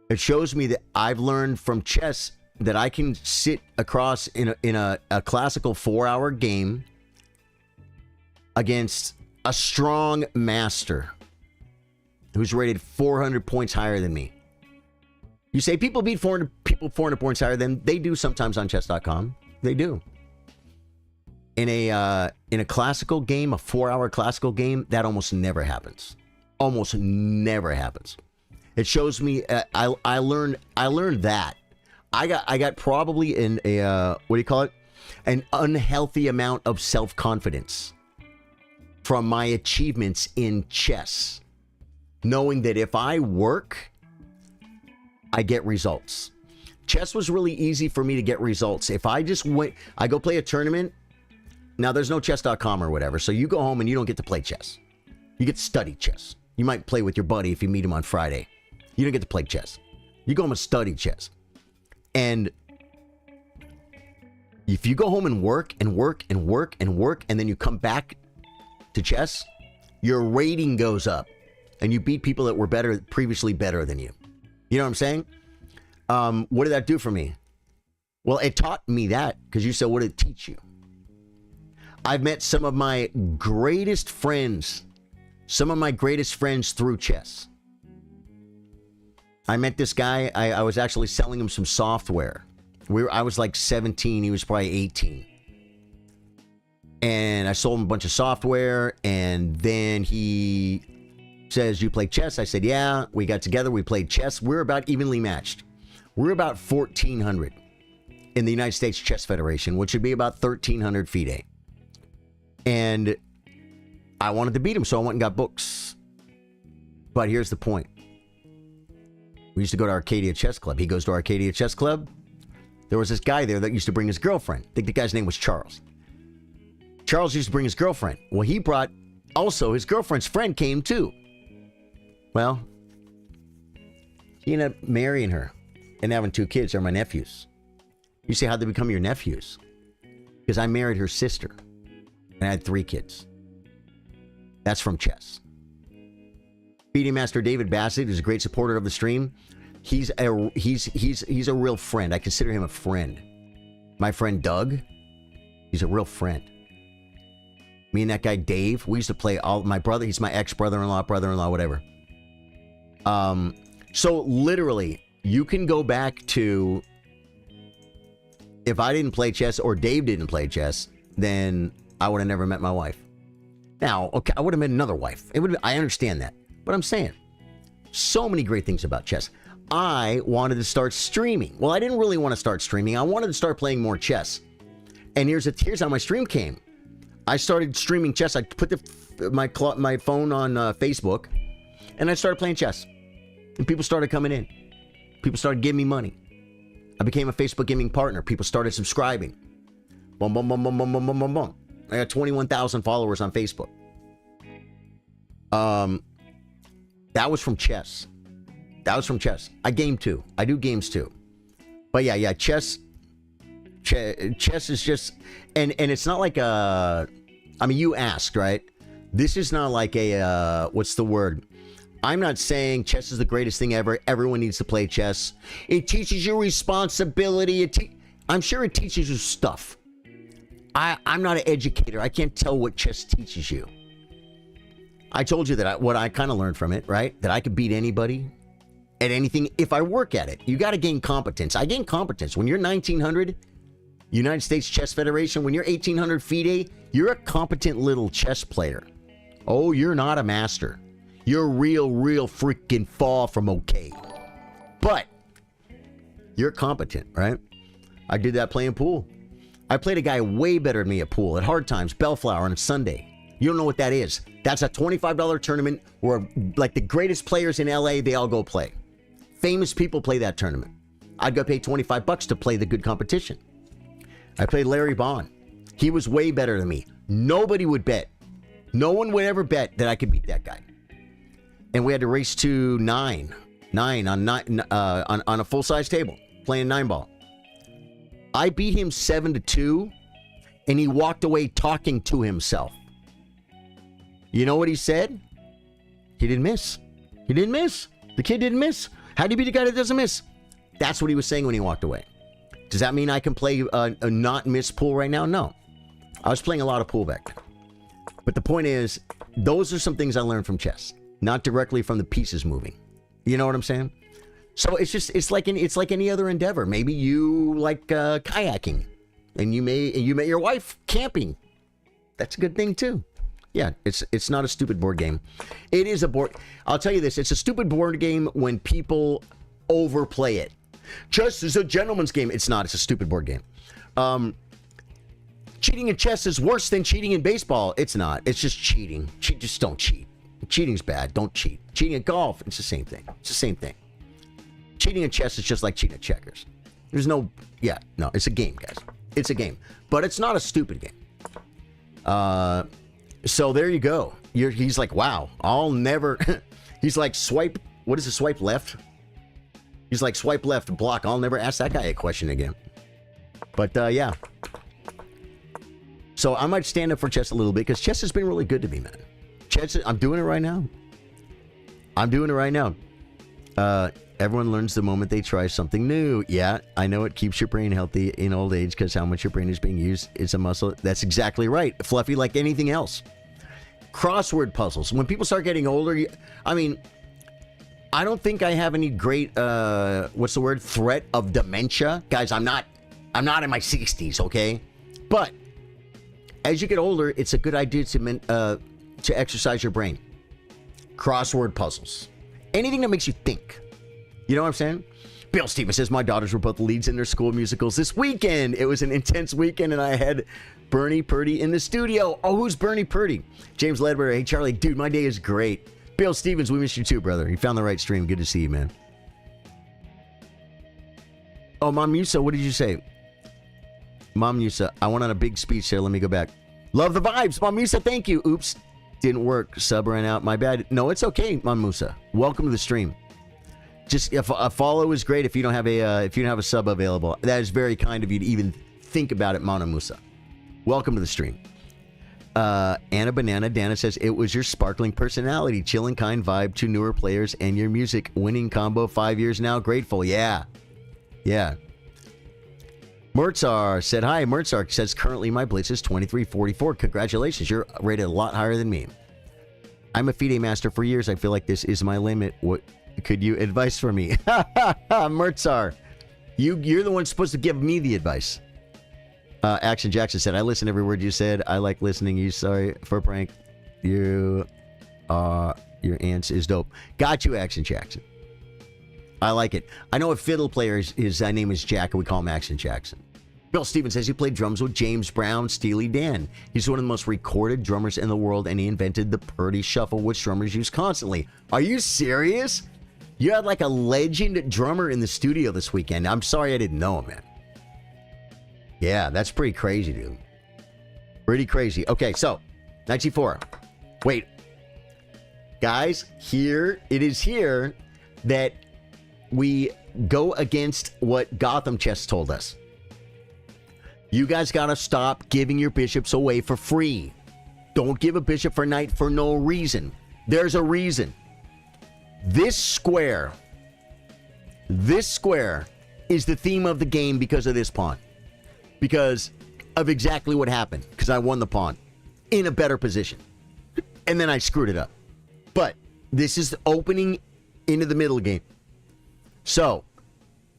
It shows me that I've learned from chess that I can sit across in a classical 4-hour game against a strong master who's rated 400 points higher than me. You say people beat 400 points higher than they do sometimes on chess.com. They do. In a classical game, a 4-hour classical game, that almost never happens. Almost never happens. It shows me I learned that. I got probably in a what do you call it? An unhealthy amount of self-confidence from my achievements in chess. Knowing that if I work, I get results. Chess was really easy for me to get results. If I just went, I go play a tournament. Now there's no chess.com or whatever, so you go home and you don't get to play chess. You get to study chess. You might play with your buddy if you meet him on Friday. You don't get to play chess. You go home and study chess. And if you go home and work and work and work and work, and then you come back to chess, your rating goes up. And you beat people that were previously better than you. You know what I'm saying? What did that do for me? Well, it taught me that, because you said, what did it teach you? I've met some of my greatest friends through chess. I met this guy. I was actually selling him some software. I was like 17. He was probably 18. And I sold him a bunch of software. And then he says, you play chess? I said, yeah. We got together. We played chess. We're about evenly matched. We're about 1,400 in the United States Chess Federation, which would be about 1,300 FIDE. And I wanted to beat him, so I went and got books. But here's the point. We used to go to Arcadia Chess Club. He goes to Arcadia Chess Club. There was this guy there that used to bring his girlfriend. I think the guy's name was Charles. Charles used to bring his girlfriend. Well, he brought also his girlfriend's friend came too. Well, he ended up marrying her and having 2 kids. They're my nephews. You say, how'd they become your nephews? Because I married her sister and I had 3 kids. That's from chess. Feeding Master David Bassett is a great supporter of the stream. He's a real friend. I consider him a friend. My friend Doug, he's a real friend. Me and that guy Dave, we used to play all my brother. He's my brother-in-law, whatever. So literally, you can go back to, if I didn't play chess or Dave didn't play chess, then I would have never met my wife. Now, okay, I would have met another wife. I understand that, but I'm saying so many great things about chess. I wanted to start streaming. Well, I didn't really want to start streaming. I wanted to start playing more chess. And here's how my stream came. I started streaming chess. I put my phone on Facebook, and I started playing chess. And people started coming in. People started giving me money. I became a Facebook gaming partner. People started subscribing. Boom, boom, boom, boom, boom, boom, boom, boom, boom. I got 21,000 followers on Facebook. That was from chess. I game too. I do games too. But yeah, chess is just, and it's not like I mean, you asked, right? This is not like what's the word? I'm not saying chess is the greatest thing ever. Everyone needs to play chess. It teaches you responsibility. I'm sure it teaches you stuff. I'm not an educator. I can't tell what chess teaches you. I told you that what I kind of learned from it, right? That I could beat anybody at anything if I work at it. You got to gain competence. I gain competence. When you're 1900, United States Chess Federation, when you're 1800 FIDE, you're a competent little chess player. Oh, you're not a master. You're real freaking far from okay. But you're competent, right? I did that playing pool. I played a guy way better than me at pool at Hard Times, Bellflower on a Sunday. You don't know what that is. That's a $25 tournament where like the greatest players in LA, they all go play. Famous people play that tournament. I'd go pay $25 to play the good competition. I played Larry Bond. He was way better than me. Nobody would bet. No one would ever bet that I could beat that guy. And we had to race to nine on a full-size table, playing 9-ball. I beat him 7-2, and he walked away talking to himself. You know what he said? He didn't miss. He didn't miss. The kid didn't miss. How do you beat a guy that doesn't miss? That's what he was saying when he walked away. Does that mean I can play a not miss pool right now? No. I was playing a lot of pool back then. But the point is, those are some things I learned from chess, not directly from the pieces moving. You know what I'm saying? So it's like any other endeavor. Maybe you like kayaking, and you met your wife camping. That's a good thing too. Yeah, it's not a stupid board game. It is a board. I'll tell you this: it's a stupid board game when people overplay it. Chess is a gentleman's game. It's not. It's a stupid board game. Cheating in chess is worse than cheating in baseball. It's not. It's just cheating. Just don't cheat. Cheating's bad. Don't cheat. Cheating at golf, it's the same thing. It's the same thing. Cheating in chess is just like cheating at checkers. There's no, it's a game, guys. It's a game. But it's not a stupid game. So there you go. He's like, wow, I'll never, he's like, swipe, what is it, swipe left? He's like, swipe left, block. I'll never ask that guy a question again. But yeah. So I might stand up for chess a little bit because chess has been really good to me, man. Chess, I'm doing it right now. Everyone learns the moment they try something new. Yeah, I know it keeps your brain healthy in old age because how much your brain is being used is a muscle. That's exactly right. Fluffy like anything else. Crossword puzzles. When people start getting older, I mean, I don't think I have any great, threat of dementia. Guys, I'm not in my 60s, okay? But as you get older, it's a good idea to exercise your brain. Crossword puzzles. Anything that makes you think. You know what I'm saying? Bill Stevens says, my daughters were both leads in their school musicals this weekend. It was an intense weekend, and I had Bernie Purdy in the studio. Oh, who's Bernie Purdy? James Ledbetter. Hey, Charlie, dude, my day is great. Bill Stevens, we miss you too, brother. You found the right stream. Good to see you, man. Oh, Mom Musa, what did you say? Mom Musa, I went on a big speech there. Let me go back. Love the vibes. Mom Musa, thank you. Oops. Didn't work. Sub ran out. My bad. No, it's okay, Mom Musa. Welcome to the stream. Just a follow is great if you don't have a sub available. That is very kind of you to even think about it, Mona Musa. Welcome to the stream. Anna Banana Dana says it was your sparkling personality, chill and kind vibe to newer players, and your music winning combo 5 years now. Grateful. Yeah. Murtzar said hi. Murtzar says currently my blitz is 2344. Congratulations. You're rated a lot higher than me. I'm a FIDE master for years. I feel like this is my limit. What could you advice for me? Murtzar, you're the one supposed to give me the advice. Action Jackson said, I listen every word you said. I like listening. You sorry for a prank. Your ants is dope. Got you, Action Jackson. I like it. I know a fiddle player, his name is Jack, and we call him Action Jackson. Bill Stevens says he played drums with James Brown, Steely Dan. He's one of the most recorded drummers in the world, and he invented the Purdy Shuffle, which drummers use constantly. Are you serious? You had like a legend drummer in the studio this weekend. I'm sorry I didn't know him, man. Yeah, that's pretty crazy, dude. Pretty crazy. Okay, so, 94. Wait. Guys, it is here that we go against what Gotham Chess told us. You guys gotta stop giving your bishops away for free. Don't give a bishop for knight for no reason. There's a reason. This square is the theme of the game because of this pawn. Because of exactly what happened. Because I won the pawn in a better position. And then I screwed it up. But this is the opening into the middle game. So,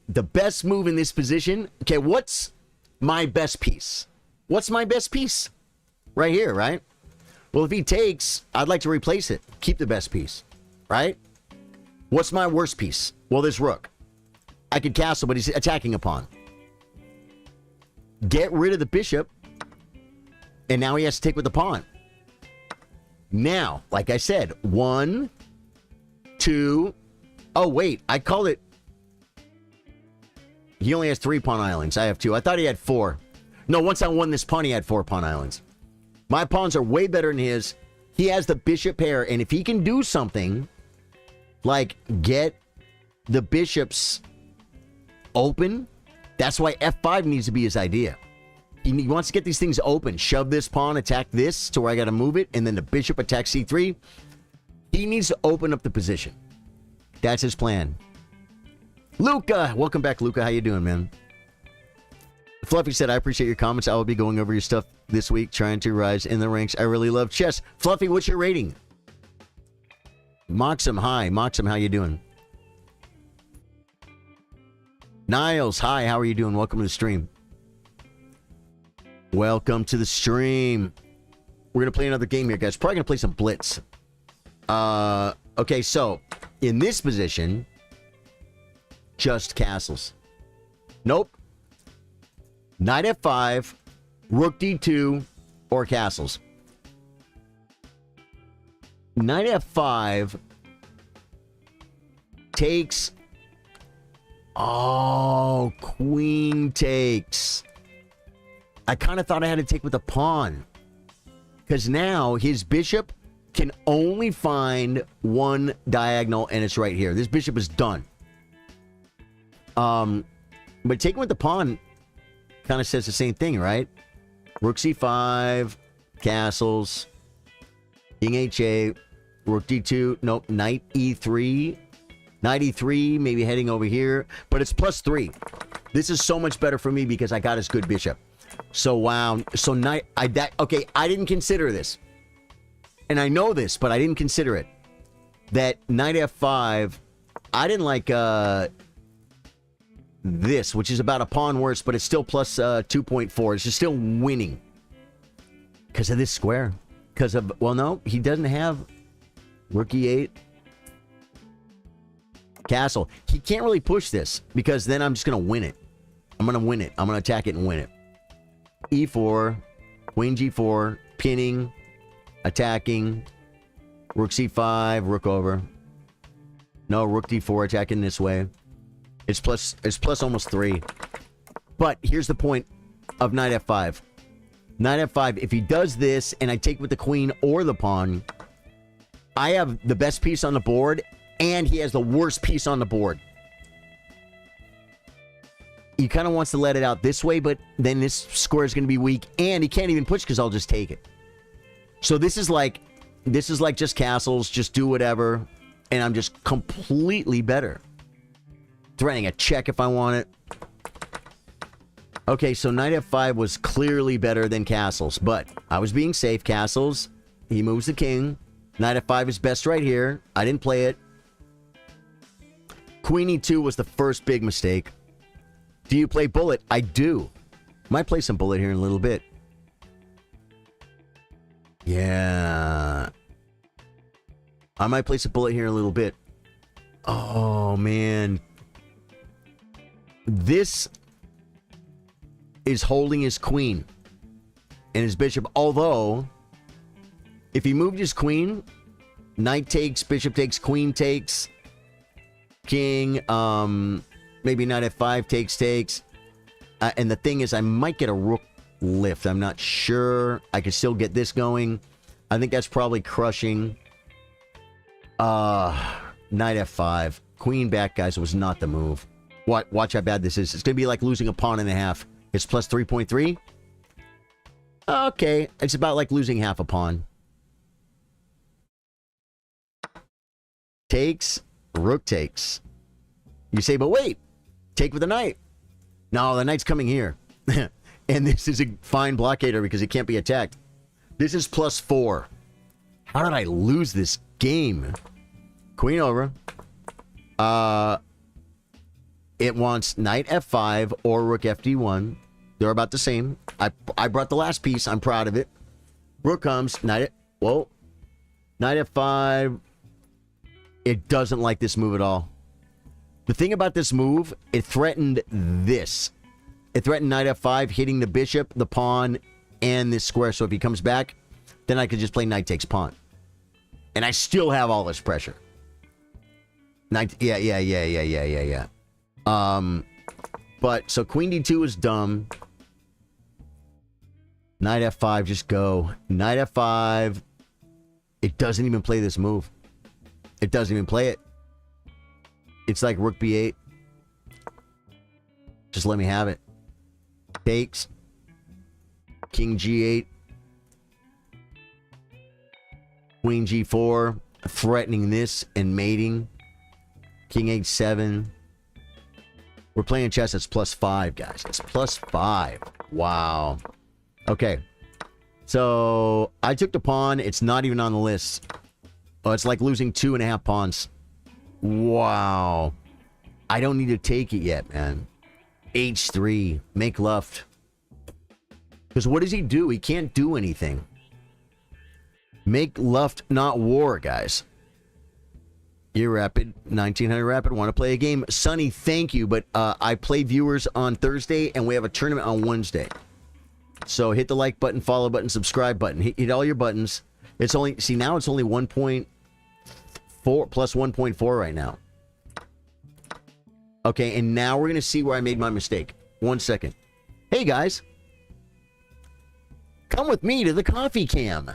the best move in this position. Okay, what's my best piece? What's my best piece? Right here, right? Well, if he takes, I'd like to replace it. Keep the best piece. Right? What's my worst piece? Well, this rook. I could castle, but he's attacking a pawn. Get rid of the bishop, and now he has to take with the pawn. Now, like I said, 1, 2. Oh, wait, I called it. He only has 3 pawn islands. I have 2. I thought he had 4. No, once I won this pawn, he had 4 pawn islands. My pawns are way better than his. He has the bishop pair, and if he can do something like get the bishops open, that's why F5 needs to be his idea. He wants to get these things open. Shove this pawn, attack this to where I got to move it, and then the bishop attacks C3. He needs to open up the position. That's his plan. Luca! Welcome back, Luca. How you doing, man? Fluffy said, I appreciate your comments. I will be going over your stuff this week, trying to rise in the ranks. I really love chess. Fluffy, what's your rating? Moxham, hi. Moxham, how you doing? Niles, hi. How are you doing? Welcome to the stream. Welcome to the stream. We're going to play another game here, guys. Probably going to play some Blitz. Okay, so in this position, just castles. Nope. Knight F5, Rook D2, or castles. Knight F5 takes. Oh, queen takes. I kind of thought I had to take with a pawn. Because now his bishop can only find one diagonal, and it's right here. This bishop is done. But taking with the pawn kind of says the same thing, right? Rook C5, castles, King H8, Rook D2, nope, Knight E3. Knight E3, maybe heading over here, but it's +3. This is so much better for me because I got his good bishop. So wow, so okay, I didn't consider this. And I know this, but I didn't consider it. That Knight F5, I didn't like this, which is about a pawn worse, but it's still plus 2.4. It's just still winning. Because of this square. Because of, well, no, he doesn't have Rook E8. Castle. He can't really push this because then I'm just going to win it. I'm going to win it. I'm going to attack it and win it. E4, Queen G4, pinning, attacking, Rook C5, Rook over. No, Rook D4, attacking this way. It's plus almost 3. But here's the point of knight f5. Knight f5, if he does this and I take with the queen or the pawn, I have the best piece on the board and he has the worst piece on the board. He kind of wants to let it out this way, but then this square is going to be weak and he can't even push because I'll just take it. So this is like just castles, just do whatever, and I'm just completely better. Threatening a check if I want it. Okay, so knight f5 was clearly better than castles, but I was being safe. Castles, he moves the king. Knight f5 is best right here. I didn't play it. Queen e2 was the first big mistake. Do you play bullet? I do. Might play some bullet here in a little bit. Yeah. I might place a bullet here in a little bit. Oh, man. This is holding his queen and his bishop. Although, if he moved his queen, knight takes, bishop takes, queen takes, king, maybe knight f5 takes. And the thing is, I might get a rook lift. I'm not sure. I could still get this going. I think that's probably crushing. Knight f5. Queen back, guys, was not the move. Watch how bad this is. It's going to be like losing a pawn and a half. It's plus 3.3. Okay. It's about like losing half a pawn. Takes. Rook takes. You say, but wait. Take with the knight. No, the knight's coming here. And this is a fine blockader because it can't be attacked. This is plus 4. How did I lose this game? Queen over. It wants knight f5 or rook fd1. They're about the same. I brought the last piece. I'm proud of it. Rook comes. Knight f5. It doesn't like this move at all. The thing about this move, it threatened this. It threatened knight f5, hitting the bishop, the pawn, and this square. So if he comes back, then I could just play knight takes pawn. And I still have all this pressure. Knight, yeah. But, so queen d2 is dumb. Knight f5, just go. Knight f5. It doesn't even play this move. It doesn't even play it. It's like rook b8. Just let me have it. Takes. King g8. Queen g4. Threatening this and mating. King h7. We're playing chess. It's plus 5, guys. It's plus 5. Wow. Okay. So, I took the pawn. It's not even on the list. Oh, it's like losing 2.5 pawns. Wow. I don't need to take it yet, man. h3. Make left. Because what does he do? He can't do anything. Make left, not war, guys. You're Rapid. 1900 Rapid. Want to play a game? Sonny, thank you. But I play viewers on Thursday, and we have a tournament on Wednesday. So hit the like button, follow button, subscribe button. Hit all your buttons. It's only, see, now it's only 1.4 plus 1.4 right now. Okay, and now we're going to see where I made my mistake. 1 second. Hey, guys. Come with me to the coffee cam.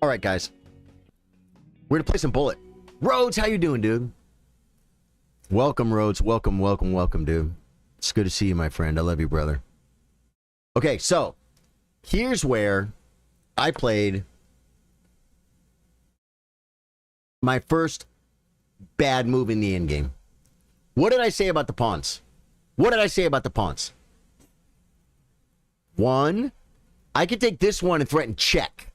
All right, guys. We're going to play some Bullet. Rhodes, how you doing, dude? Welcome, Rhodes. Welcome, welcome, welcome, dude. It's good to see you, my friend. I love you, brother. Okay, so here's where I played my first bad move in the endgame. What did I say about the pawns? What did I say about the pawns? One, I could take this one and threaten check.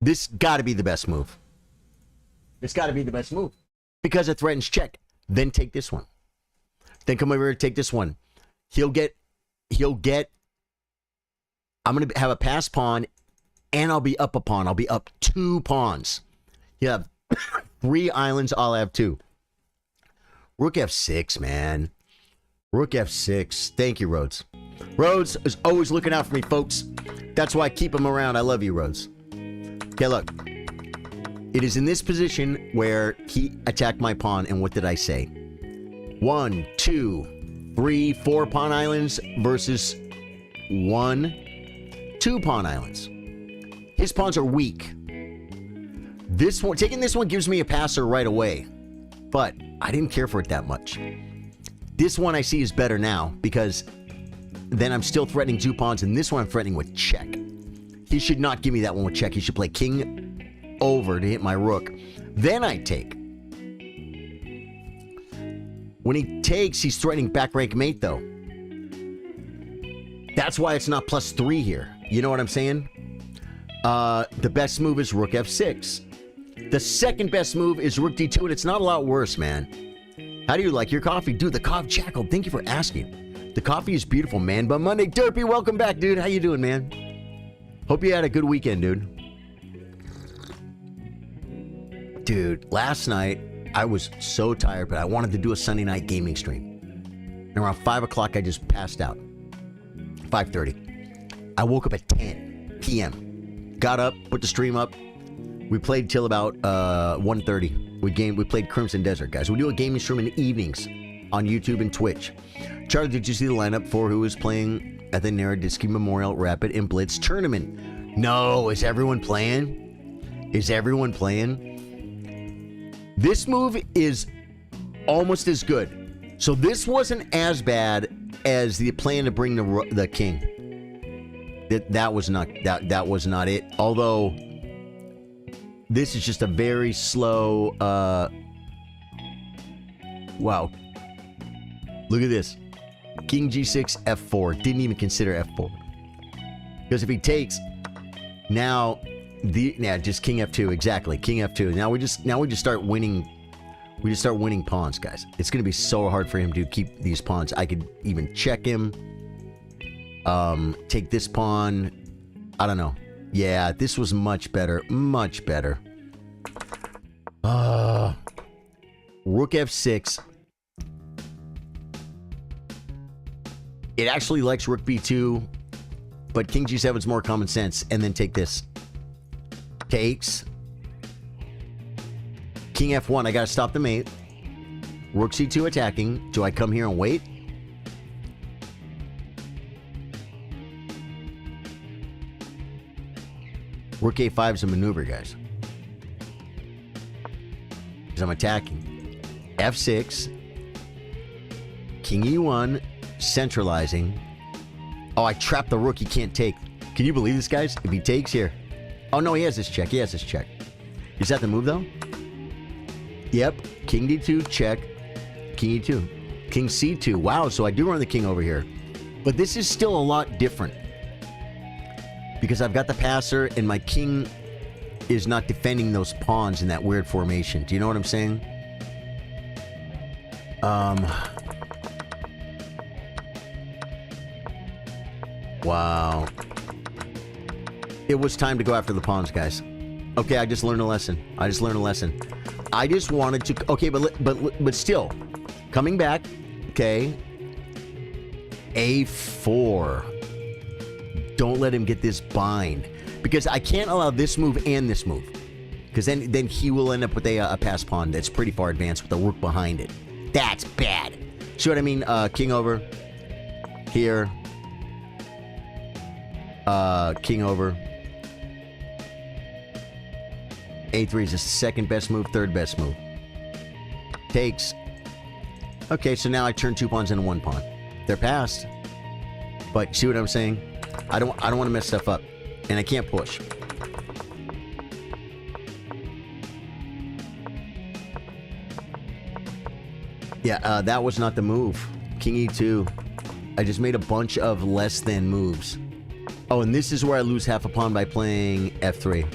This got to be the best move. It's got to be the best move because it threatens check. Then take this one. Then come over here and take this one. He'll get, I'm going to have a pass pawn and I'll be up a pawn. I'll be up 2 pawns. You have 3 islands. I'll have 2. Rook F6, man. Rook F6. Thank you, Rhodes. Rhodes is always looking out for me, folks. That's why I keep him around. I love you, Rhodes. Okay, look. It is in this position where he attacked my pawn, and what did I say? 1, 2, 3, 4 pawn islands versus 1, 2 pawn islands. His pawns are weak. This one, taking this one gives me a passer right away, but I didn't care for it that much. This one I see is better now because then I'm still threatening 2 pawns, and this one I'm threatening with check. He should not give me that one with check. He should play king over to hit my rook. Then I take. When he takes, he's threatening back rank mate, though. That's why it's not +3 here. You know what I'm saying? The best move is rook f6. The second best move is rook d2, and it's not a lot worse, man. How do you like your coffee? Dude, the coffee Jackal, thank you for asking. The coffee is beautiful, Man Bun Monday. Derpy, welcome back, dude. How you doing, man? Hope you had a good weekend, dude. Dude, last night, I was so tired, but I wanted to do a Sunday night gaming stream. And around 5 o'clock, I just passed out. 5:30. I woke up at 10 p.m. Got up, put the stream up. We played till about 1:30. We played Crimson Desert, guys. We do a gaming stream in the evenings on YouTube and Twitch. Charlie, did you see the lineup for who is playing at the Naroditsky Memorial Rapid and Blitz tournament? No, is everyone playing? Is everyone playing? This move is almost as good. So this wasn't as bad as the plan to bring the king. That was not it. Although this is just a very slow. Wow. Look at this. King g6 f4. Didn't even consider f4 because if he takes now. Just king f2, exactly. King f2. Now we just start winning. We just start winning pawns, guys. It's gonna be so hard for him to keep these pawns. I could even check him. Take this pawn. I don't know. Yeah, this was much better. Much better. Rook f6. It actually likes rook b2, but king g7 is more common sense. And then take this. Takes. King f1. I gotta stop the mate. Rook c2 attacking. Do I come here and wait? Rook a5 is a maneuver, guys. Because I'm attacking. f6. King e1. Centralizing. Oh, I trapped the rook. He can't take. Can you believe this, guys? If he takes here. Oh, no, he has his check. He has his check. Is that the move, though? Yep. King d2, check. King e2. King c2. Wow, so I do run the king over here. But this is still a lot different. Because I've got the passer, and my king is not defending those pawns in that weird formation. Do you know what I'm saying? Wow. It was time to go after the pawns, guys. Okay, I just learned a lesson. I just wanted to... Okay, but still. Coming back. Okay. A4. Don't let him get this bind. Because I can't allow this move and this move. Because then he will end up with a pass pawn that's pretty far advanced with a rook behind it. That's bad. See what I mean? King over. Here. King over. A3 is the second best move, third best move. Takes. Okay, so now I turn 2 pawns into 1 pawn. They're passed. But see what I'm saying? I don't want to mess stuff up. And I can't push. Yeah, that was not the move. King E2. I just made a bunch of less than moves. Oh, and this is where I lose half a pawn by playing F3.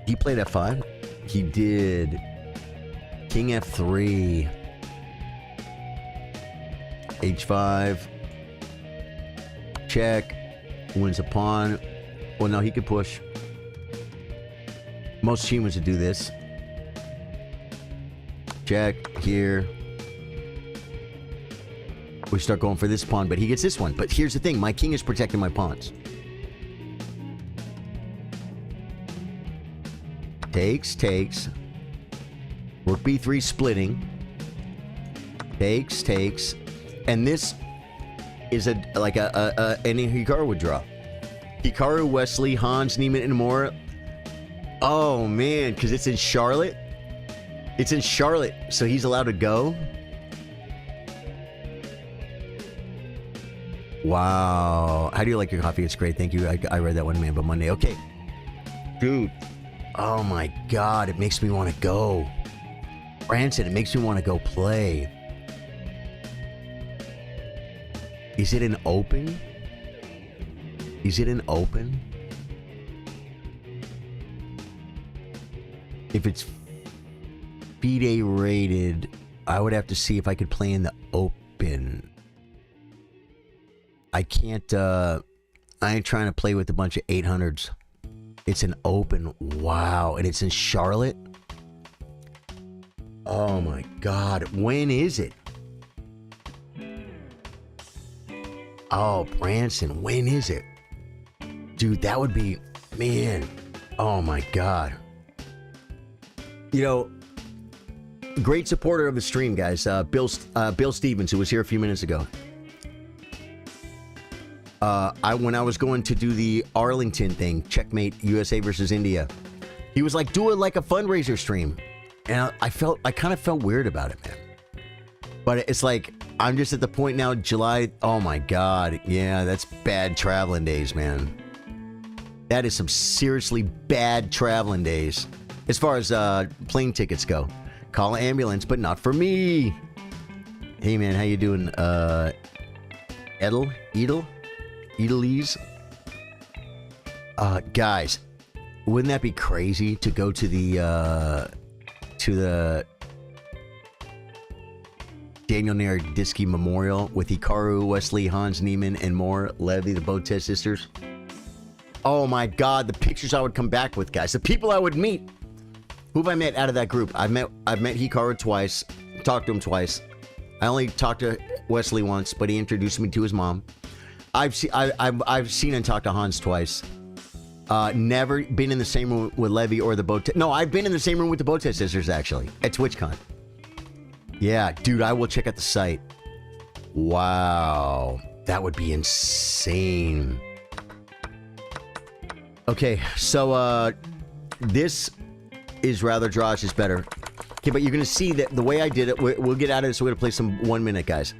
He played F5? He did. King F3. H5. Check. Wins a pawn. Well, no, he could push. Most humans would do this. Check. Here. We start going for this pawn, but he gets this one. But here's the thing. My king is protecting my pawns. Takes, takes. Rook B3 splitting. Takes, takes. And this is like any Hikaru would draw. Hikaru, Wesley, Hans, Niemann, and more. Oh, man, because it's in Charlotte. It's in Charlotte, so he's allowed to go. Wow. How do you like your coffee? It's great. Thank you. I read that one, Man Bun Monday. Okay. Dude. Oh, my God. It makes me want to go. Branson, it makes me want to go play. Is it an open? Is it an open? If it's FIDE rated, I would have to see if I could play in the open. I can't, I ain't trying to play with a bunch of 800s. It's an open. Wow. And it's in Charlotte? Oh my God. When is it? Oh, Branson. When is it? Dude, that would be, man. Oh my God. You know, great supporter of the stream, guys. Bill Stevens, who was here a few minutes ago. When I was going to do the Arlington thing, Checkmate USA versus India, he was like, do it like a fundraiser stream. And I kind of felt weird about it, man. But it's like, I'm just at the point now, July, oh my God. Yeah, that's bad traveling days, man. That is some seriously bad traveling days. As far as plane tickets go. Call an ambulance, but not for me. Hey, man, how you doing? Edelese? Guys, wouldn't that be crazy to go to the Daniel Naroditsky Memorial with Hikaru, Wesley, Hans Niemann, and more, Levy, the Botez sisters? Oh my God, the pictures I would come back with, guys. The people I would meet. Who have I met out of that group? I've met Hikaru twice, talked to him twice. I only talked to Wesley once, but he introduced me to his mom. I've seen and talked to Hans twice. Never been in the same room with Levy or the Botez. No, I've been in the same room with the Botez sisters, actually, at TwitchCon. Yeah, dude, I will check out the site. Wow. That would be insane. Okay, so, this is rather Josh is better. Okay, but you're going to see that the way I did it, we'll get out of this. We're going to play some 1 minute, guys.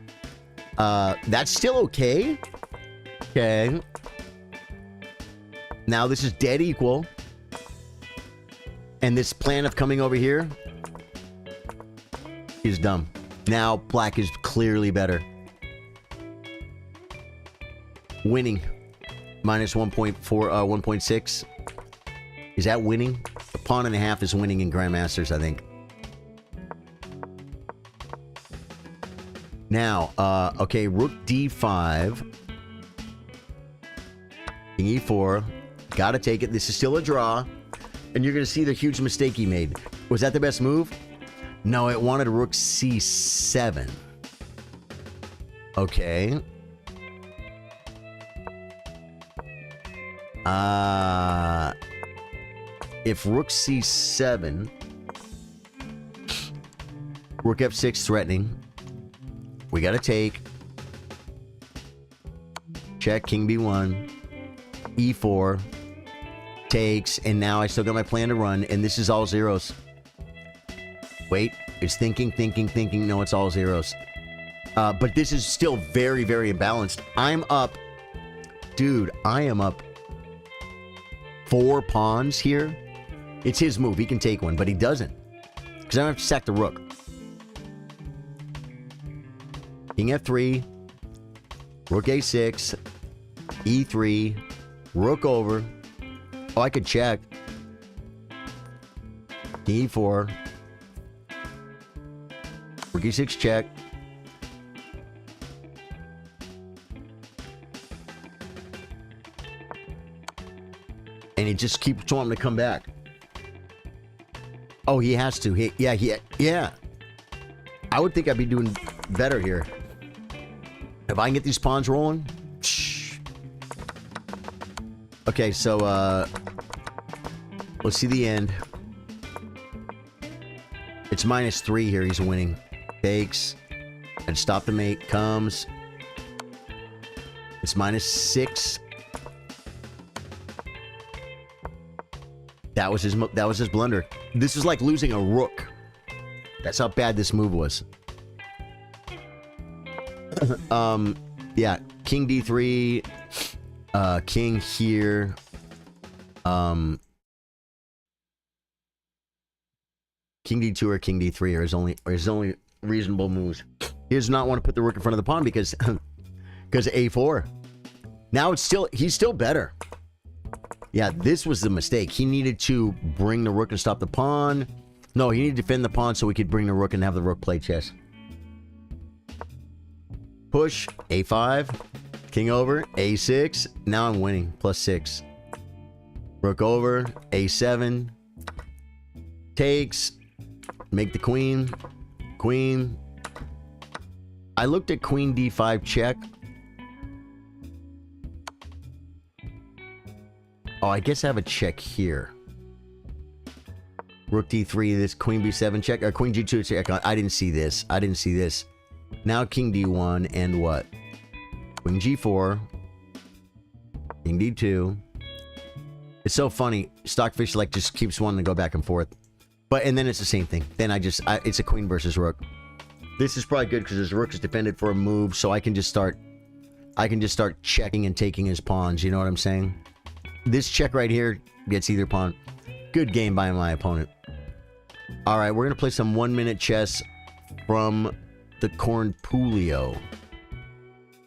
That's still okay. Okay. Now this is dead equal. And this plan of coming over here is dumb. Now black is clearly better. Winning. Minus 1.4, 1.6. Is that winning? A pawn and a half is winning in Grandmasters, I think. Now, okay, Rook D5. King E4. Gotta take it. This is still a draw. And you're gonna see the huge mistake he made. Was that the best move? No, it wanted Rook C7. Okay. If Rook C7, Rook F6 threatening, We got to take. Check, king b1. e4. Takes, and now I still got my plan to run, and this is all zeros. Wait, it's thinking. No, it's all zeros. But this is still very, very imbalanced. I'm up. Dude, I am up 4 pawns here. It's his move. He can take one, but he doesn't. Because I don't have to sack the rook. King f3. Rook a6. e3. Rook over. Oh, I could check. King e4. Rook e6 check. And he just keeps wanting to come back. Oh, he has to. Yeah. I would think I'd be doing better here. If I can get these pawns rolling. Shh. Okay, so let's see the end. It's -3 here. He's winning. Takes. And stop the mate. Comes. It's -6. That was his blunder. This is like losing a rook. That's how bad this move was. Yeah, king d3, king here. King d2 or king d3 are his only reasonable moves. He does not want to put the rook in front of the pawn because a4. Now he's still better. Yeah, this was the mistake. He needed to bring the rook and stop the pawn. No, he needed to defend the pawn so we could bring the rook and have the rook play chess. Push, a5, king over, a6. Now I'm winning, +6. Rook over, a7. Takes, make the queen. Queen. I looked at queen d5 check. Oh, I guess I have a check here. Rook d3, this queen b7 check, or queen g2 check. I didn't see this. Now king d1 and what? Queen g4. King d2. It's so funny. Stockfish like just keeps wanting to go back and forth. And then it's the same thing. Then it's a queen versus rook. This is probably good because his rook is defended for a move, so I can just start checking and taking his pawns. You know what I'm saying? This check right here gets either pawn. Good game by my opponent. All right, we're going to play some 1-minute chess from the Cornpoolio.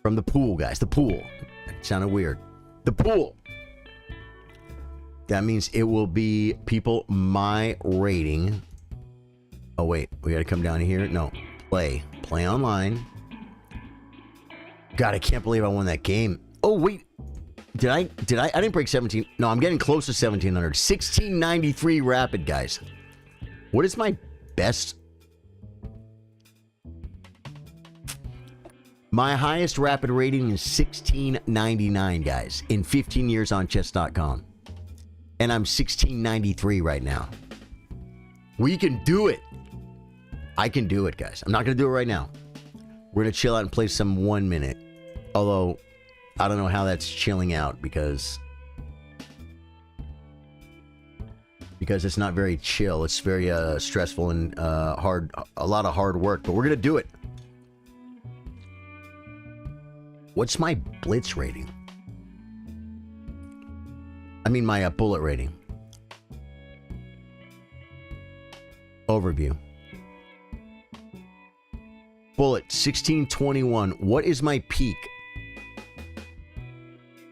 From the pool, guys. The pool. That sounded weird. The pool. That means it will be people my rating. Oh, wait. We got to come down here. No. Play. Play online. God, I can't believe I won that game. Oh, wait. Did I didn't break 17. No, I'm getting close to 1700. 1693 rapid, guys. What is my best? My highest rapid rating is 1699, guys, in 15 years on chess.com. And I'm 1693 right now. We can do it. I can do it, guys. I'm not going to do it right now. We're going to chill out and play some 1 minute. Although, I don't know how that's chilling out because it's not very chill. It's very stressful and hard. A lot of hard work, but we're going to do it. What's my blitz rating? I mean my bullet rating. Overview. Bullet 1621. What is my peak?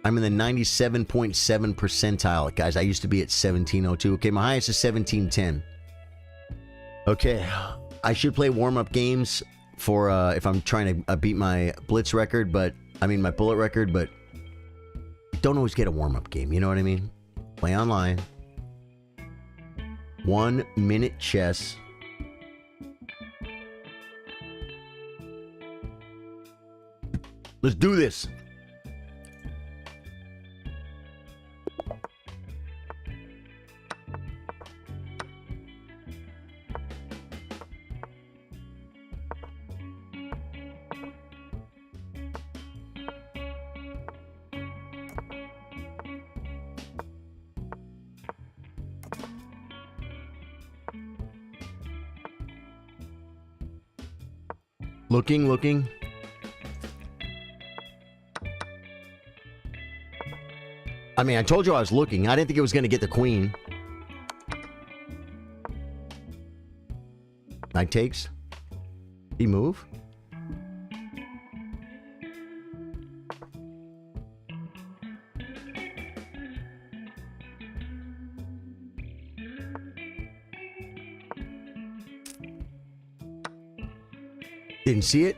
I'm in the 97.7 percentile. Guys, I used to be at 1702. Okay, my highest is 1710. Okay, I should play warm-up games for if I'm trying to beat my blitz record, my bullet record, but don't always get a warm-up game. You know what I mean? Play online. 1 minute chess. Let's do this. Looking. I mean, I told you I was looking. I didn't think it was going to get the queen. Knight takes. He move. Didn't see it.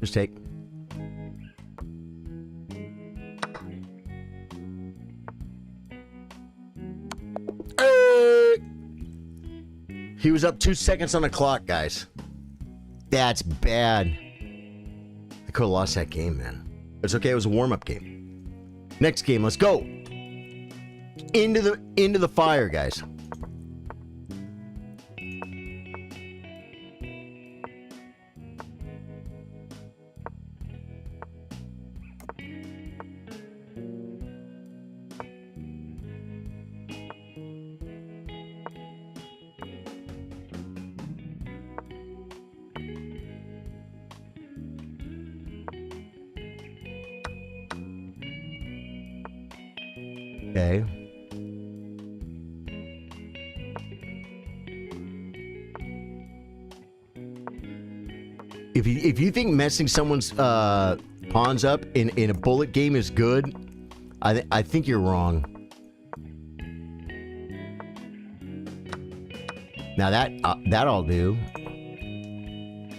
Just take. He was up 2 seconds on the clock, guys. That's bad. I could have lost that game, man. It's okay. It was a warm-up game. Next game. Let's go. Into the fire, guys. Okay. If you think messing someone's pawns up in a bullet game is good, I think you're wrong. Now that I'll do.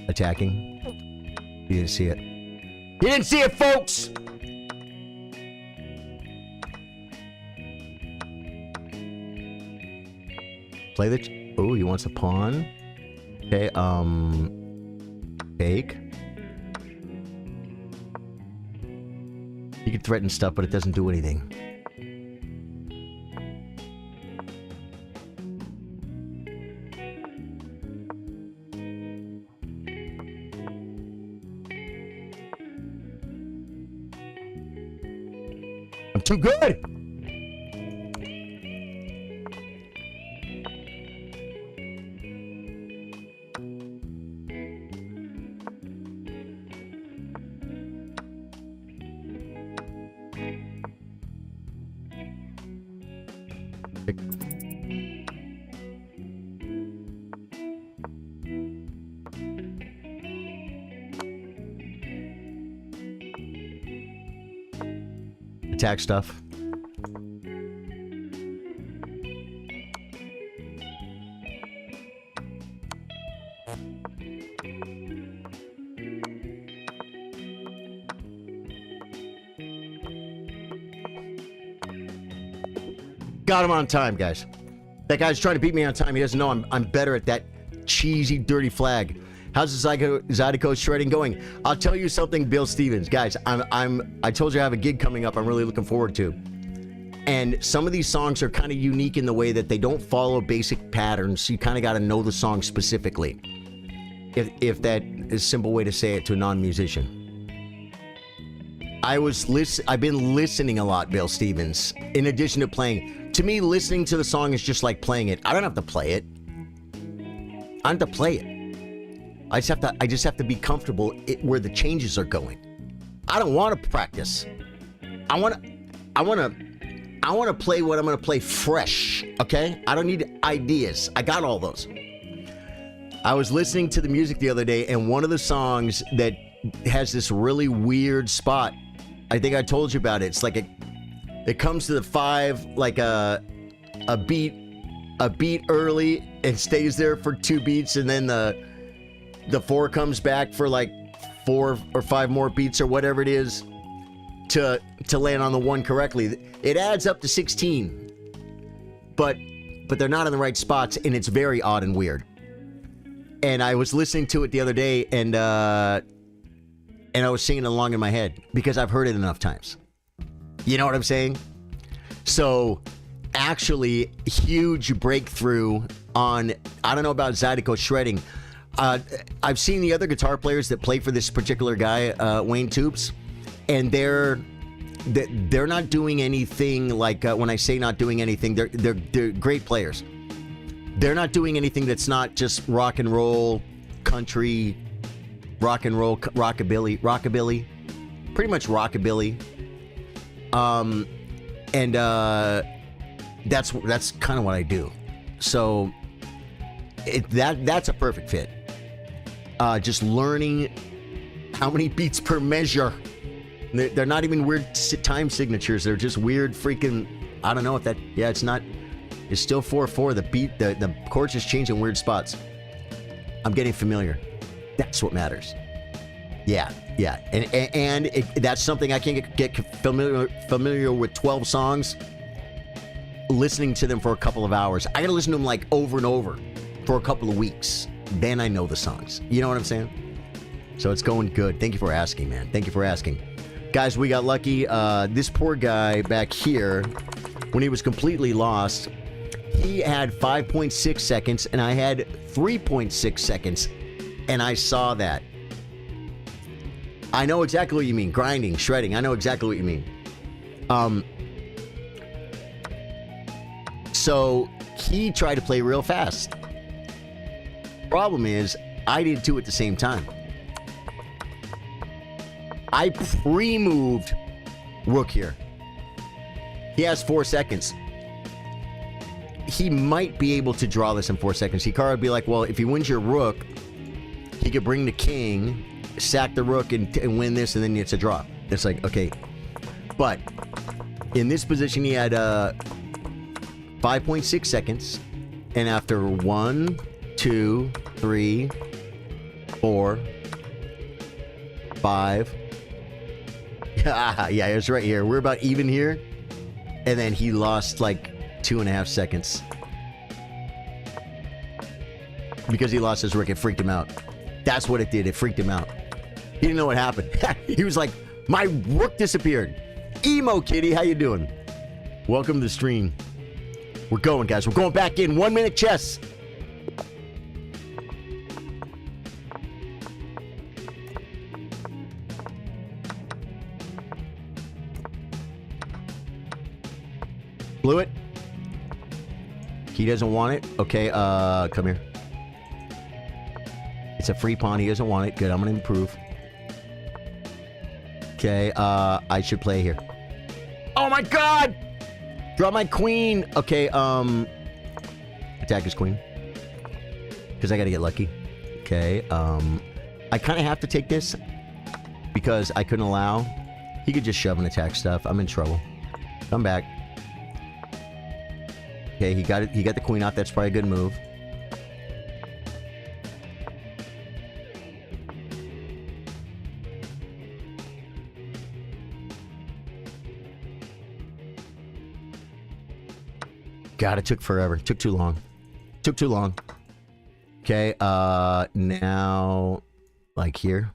Attacking. You didn't see it. You didn't see it, folks. Play the... Oh, he wants a pawn. Okay, Take. You can threaten stuff, but it doesn't do anything. I'm too good! Attack stuff. Got him on time, guys. That guy's trying to beat me on time. He doesn't know I'm better at that cheesy, dirty flag. How's the Zydeco shredding going? I'll tell you something, Bill Stevens. Guys, I told you I have a gig coming up I'm really looking forward to. And some of these songs are kind of unique in the way that they don't follow basic patterns. You kind of got to know the song specifically. If that is a simple way to say it to a non-musician. I've been listening a lot, Bill Stevens, in addition to playing. To me, listening to the song is just like playing it. I don't have to play it. I don't have to play it. I just have to be comfortable where the changes are going. I don't want to practice. I want to play what I'm going to play fresh, okay? I don't need ideas. I got all those. I was listening to the music the other day, and one of the songs that has this really weird spot, I think I told you about it. It's like it comes to the 5 like a beat early and stays there for 2 beats, and then the 4 comes back for like 4 or 5 more beats or whatever it is to land on the 1 correctly. It adds up to 16, but they're not in the right spots, and it's very odd and weird. And I was listening to it the other day, and I was singing along in my head because I've heard it enough times. You know what I'm saying? So actually huge breakthrough on, I don't know about Zydeco shredding. I've seen the other guitar players that play for this particular guy, Wayne Toops, and they're not doing anything like, when I say not doing anything, they're great players. They're not doing anything that's not just rock and roll, country, rock and roll, rockabilly, pretty much rockabilly. And that's kind of what I do. So that's a perfect fit. Just learning how many beats per measure. They're not even weird time signatures. They're just weird freaking, I don't know if that, yeah, it's not, it's still 4/4. The beat, the chords just change in weird spots. I'm getting familiar. That's what matters. Yeah. And that's something I can get familiar with 12 songs, listening to them for a couple of hours. I gotta listen to them like over and over for a couple of weeks. Then I know the songs. You know what I'm saying? So it's going good. Thank you for asking, man. Thank you for asking. Guys, we got lucky. This poor guy back here, when he was completely lost, he had 5.6 seconds and I had 3.6 seconds. And I saw that. I know exactly what you mean. Grinding, shredding. I know exactly what you mean. So he tried to play real fast. Problem is, I did too at the same time. I pre-moved rook here. He has 4 seconds. He might be able to draw this in 4 seconds. Hikaru would be like, well, if he wins your rook, he could bring the king, sack the rook, and win this, and then it's a draw. It's like, okay. But in this position, he had 5.6 seconds. And after 1, 2, 3, 4, 5. Yeah, it's right here. We're about even here. And then he lost like 2.5 seconds. Because he lost his rook, it freaked him out. That's what it did. It freaked him out. He didn't know what happened. He was like, my rook disappeared. Emo Kitty, how you doing? Welcome to the stream. We're going, guys. We're going back in. 1 minute chess. Blew it. He doesn't want it. Okay, come here. It's a free pawn. He doesn't want it. Good, I'm going to improve. Okay, I should play here. Oh my god! Draw my queen. Okay, attack his queen. Because I got to get lucky. Okay, I kind of have to take this because I couldn't allow. He could just shove and attack stuff. I'm in trouble. Come back. Okay, he got it. He got the queen off. That's probably a good move. God, it took forever. It took too long. Took too long. Okay, now, like here.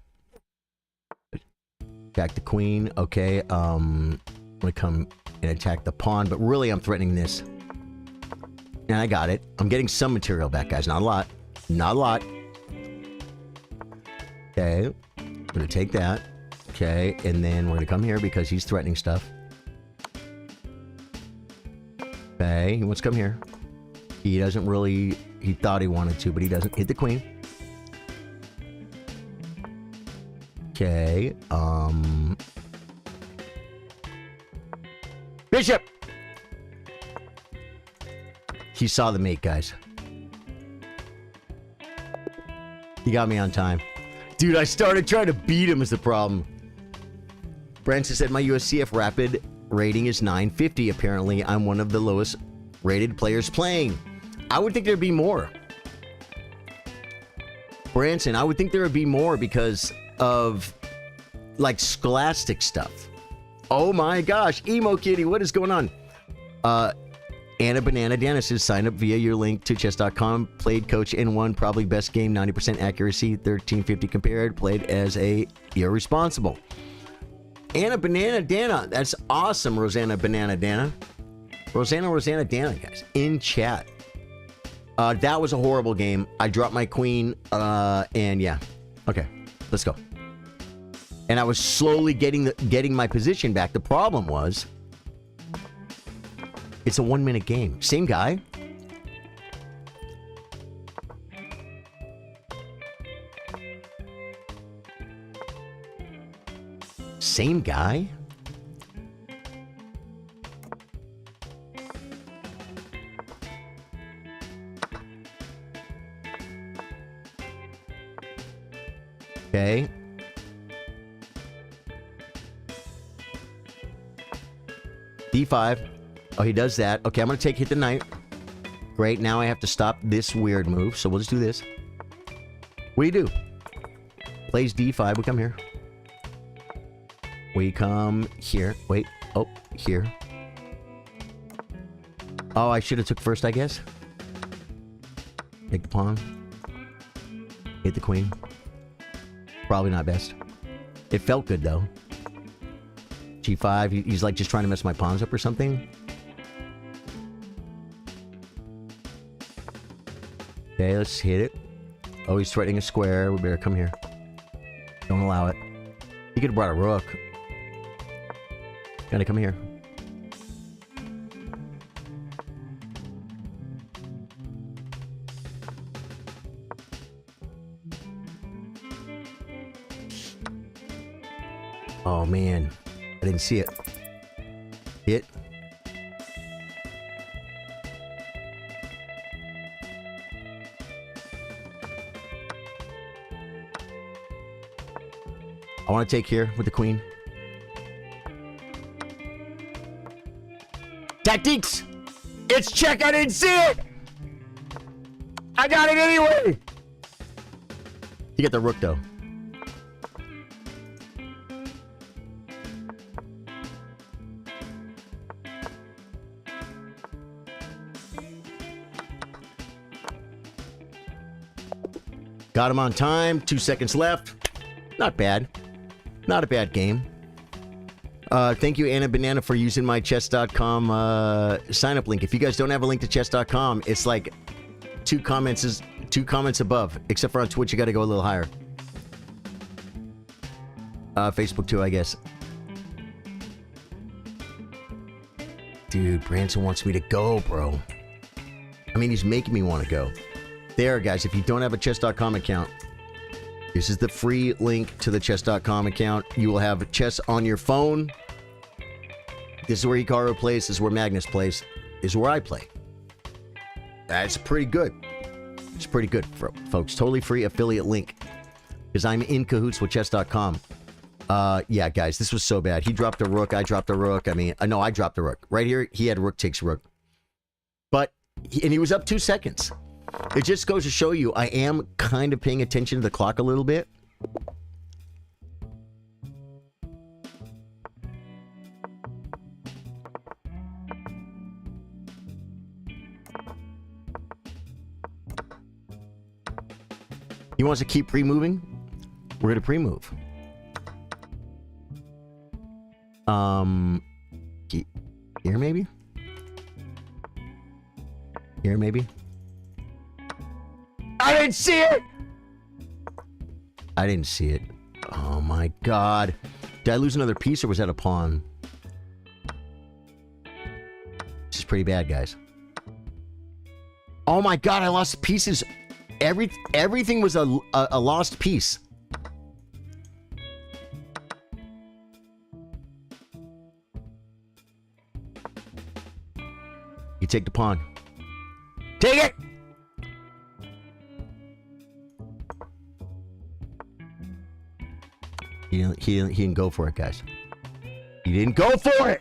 Attack the queen. Okay, I'm gonna come and attack the pawn, but really I'm threatening this. And I got it. I'm getting some material back, guys. Not a lot. Not a lot. Okay, I'm gonna take that. Okay, and then we're gonna come here because he's threatening stuff. Okay, he wants to come here. He doesn't really... He thought he wanted to, but he doesn't. Hit the queen. Okay, Bishop! He saw the mate, guys. He got me on time. Dude, I started trying to beat him is the problem. Branson said my USCF rapid rating is 950. Apparently, I'm one of the lowest rated players playing. I would think there'd be more. Branson, I would think there would be more because of, like, scholastic stuff. Oh my gosh. Emo Kitty, what is going on? Anna Banana Dana says, sign up via your link to chess.com. Played coach and won. Probably best game. 90% accuracy. 1350 compared. Played as a irresponsible. Anna Banana Dana. That's awesome, Rosanna Banana Dana. Rosanna Dana, guys, in chat. That was a horrible game. I dropped my queen, and yeah. Okay, let's go. And I was slowly getting my position back. The problem was, it's a 1 minute game. Same guy. Same guy? Okay. D5. Oh, he does that. Okay, I'm going to hit the knight. Great, now I have to stop this weird move, so we'll just do this. What do? Plays D5, we come here. We come here. Wait. Oh, here. Oh, I should have took first, I guess. Take the pawn. Hit the queen. Probably not best. It felt good, though. G5. He's like just trying to mess my pawns up or something. Okay, let's hit it. Oh, he's threatening a square. We better come here. Don't allow it. He could have brought a rook. Gotta come here. Oh man, I didn't see it. Hit. I want to take here with the queen. Tactics! It's check, I didn't see it! I got it anyway! You get the rook, though. Got him on time. 2 seconds left. Not bad. Not a bad game. Thank you, Anna Banana, for using my chess.com sign-up link. If you guys don't have a link to chess.com, it's like two comments above. Except for on Twitch, you got to go a little higher. Facebook too, I guess. Dude, Branson wants me to go, bro. I mean, he's making me want to go. There, guys, if you don't have a chess.com account, this is the free link to the chess.com account. You will have chess on your phone. This is where Hikaru plays. This is where Magnus plays. This is where I play. That's pretty good. It's pretty good, folks. Totally free affiliate link. Because I'm in cahoots with chess.com. Yeah, guys, this was so bad. He dropped a rook. I dropped a rook. I mean, no, I dropped a rook. Right here, he had rook takes rook. But, and he was up 2 seconds. It just goes to show you, I am kind of paying attention to the clock a little bit. He wants to keep pre-moving? We're going to pre-move. Here maybe? Here maybe? I didn't see it! I didn't see it. Oh my god. Did I lose another piece or was that a pawn? This is pretty bad, guys. Oh my god, I lost pieces. Everything was a lost piece. You take the pawn. Take it! He didn't go for it, guys. He didn't go for it!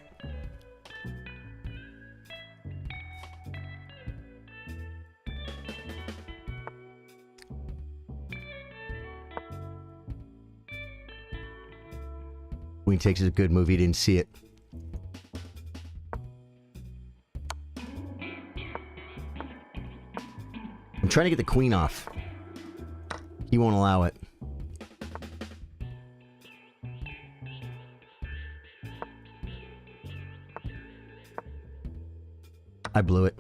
Queen takes is a good move. He didn't see it. I'm trying to get the queen off. He won't allow it. I blew it.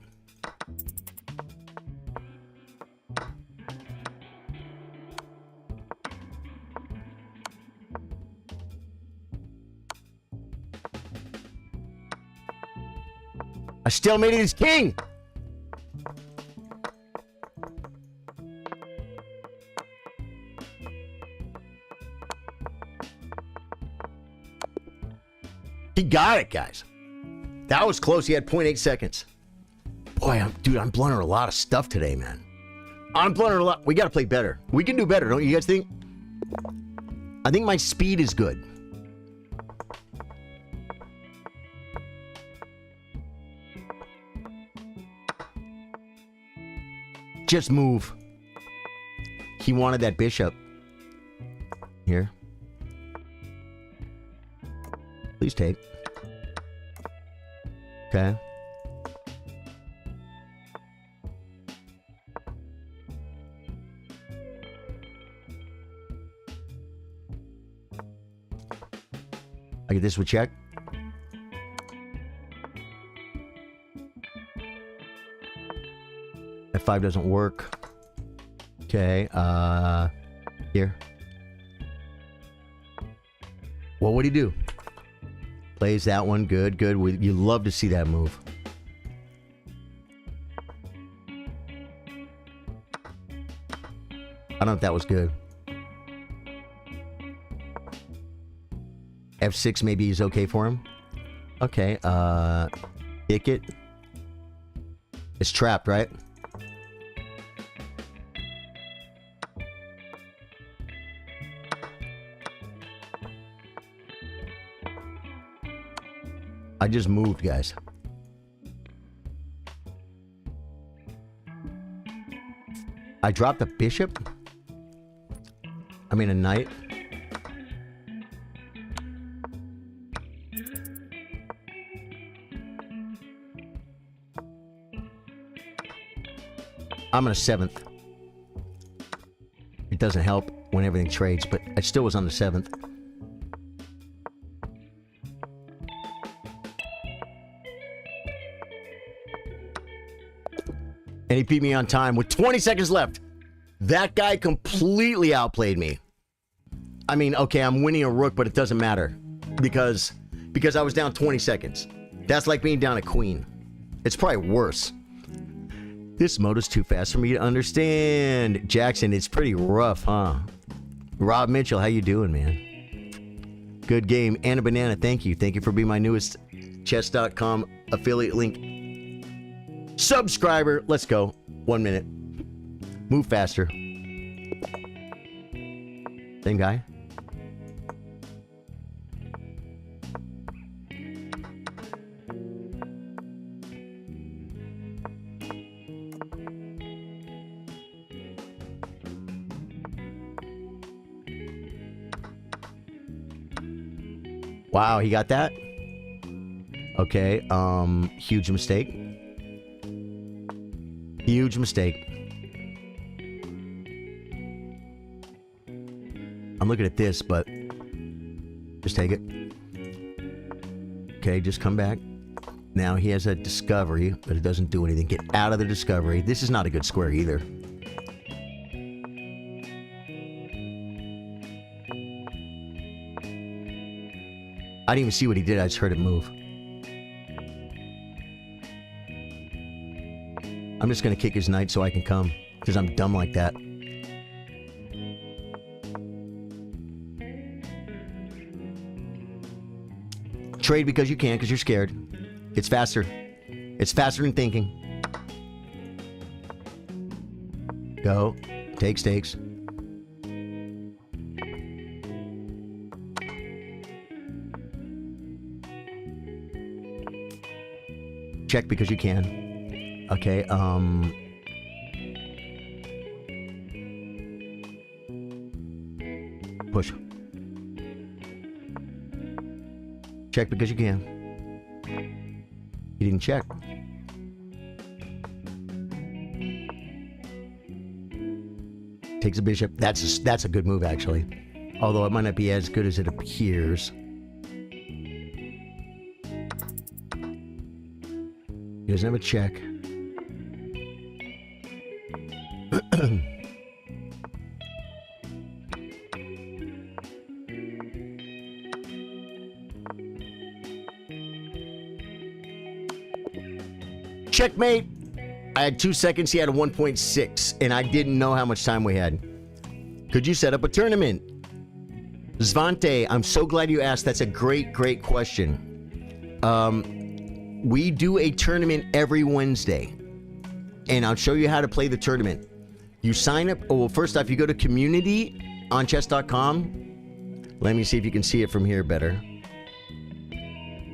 I still made it as king. He got it, guys. That was close. He had 0.8 seconds. Boy, I'm blundering a lot of stuff today, man. I'm blundering a lot. We got to play better. We can do better, don't you guys think? I think my speed is good. Just move. He wanted that bishop. Here. Please take. Okay. I get this with check. F5 doesn't work. Okay, here. What would he do? Plays that one. Good, good. You love to see that move. I don't know if that was good. F6 maybe is okay for him. Okay, kick it. It's trapped, right? I just moved, guys. I dropped a bishop? I mean a knight. I'm on a 7th. It doesn't help when everything trades, but I still was on the 7th. And he beat me on time with 20 seconds left. That guy completely outplayed me. I mean, okay, I'm winning a rook, but it doesn't matter. Because I was down 20 seconds. That's like being down a queen. It's probably worse. This mode is too fast for me to understand. Jackson, it's pretty rough, huh? Rob Mitchell, how you doing, man? Good game. Anna Banana, thank you. Thank you for being my newest chess.com affiliate link subscriber. Let's go. 1 minute. Move faster. Same guy. Wow, he got that? Okay, huge mistake. Huge mistake. I'm looking at this, but just take it. Okay, just come back. Now he has a discovery, but it doesn't do anything. Get out of the discovery. This is not a good square either. I didn't even see what he did. I just heard it move. I'm just going to kick his knight so I can come, because I'm dumb like that. Trade because you can, because you're scared. It's faster. It's faster than thinking. Go. Take stakes. Check because you can. Okay, push. Check because you can. You didn't check. Takes a bishop. That's a good move, actually. Although it might not be as good as it appears. He doesn't have a check. Checkmate. I had 2 seconds. He had a 1.6, and I didn't know how much time we had. Could you set up a tournament? Zvante, I'm so glad you asked. That's a great, great question. We do a tournament every Wednesday, and I'll show you how to play the tournament. You sign up. Oh, well, first off, you go to community on chess.com. Let me see if you can see it from here better.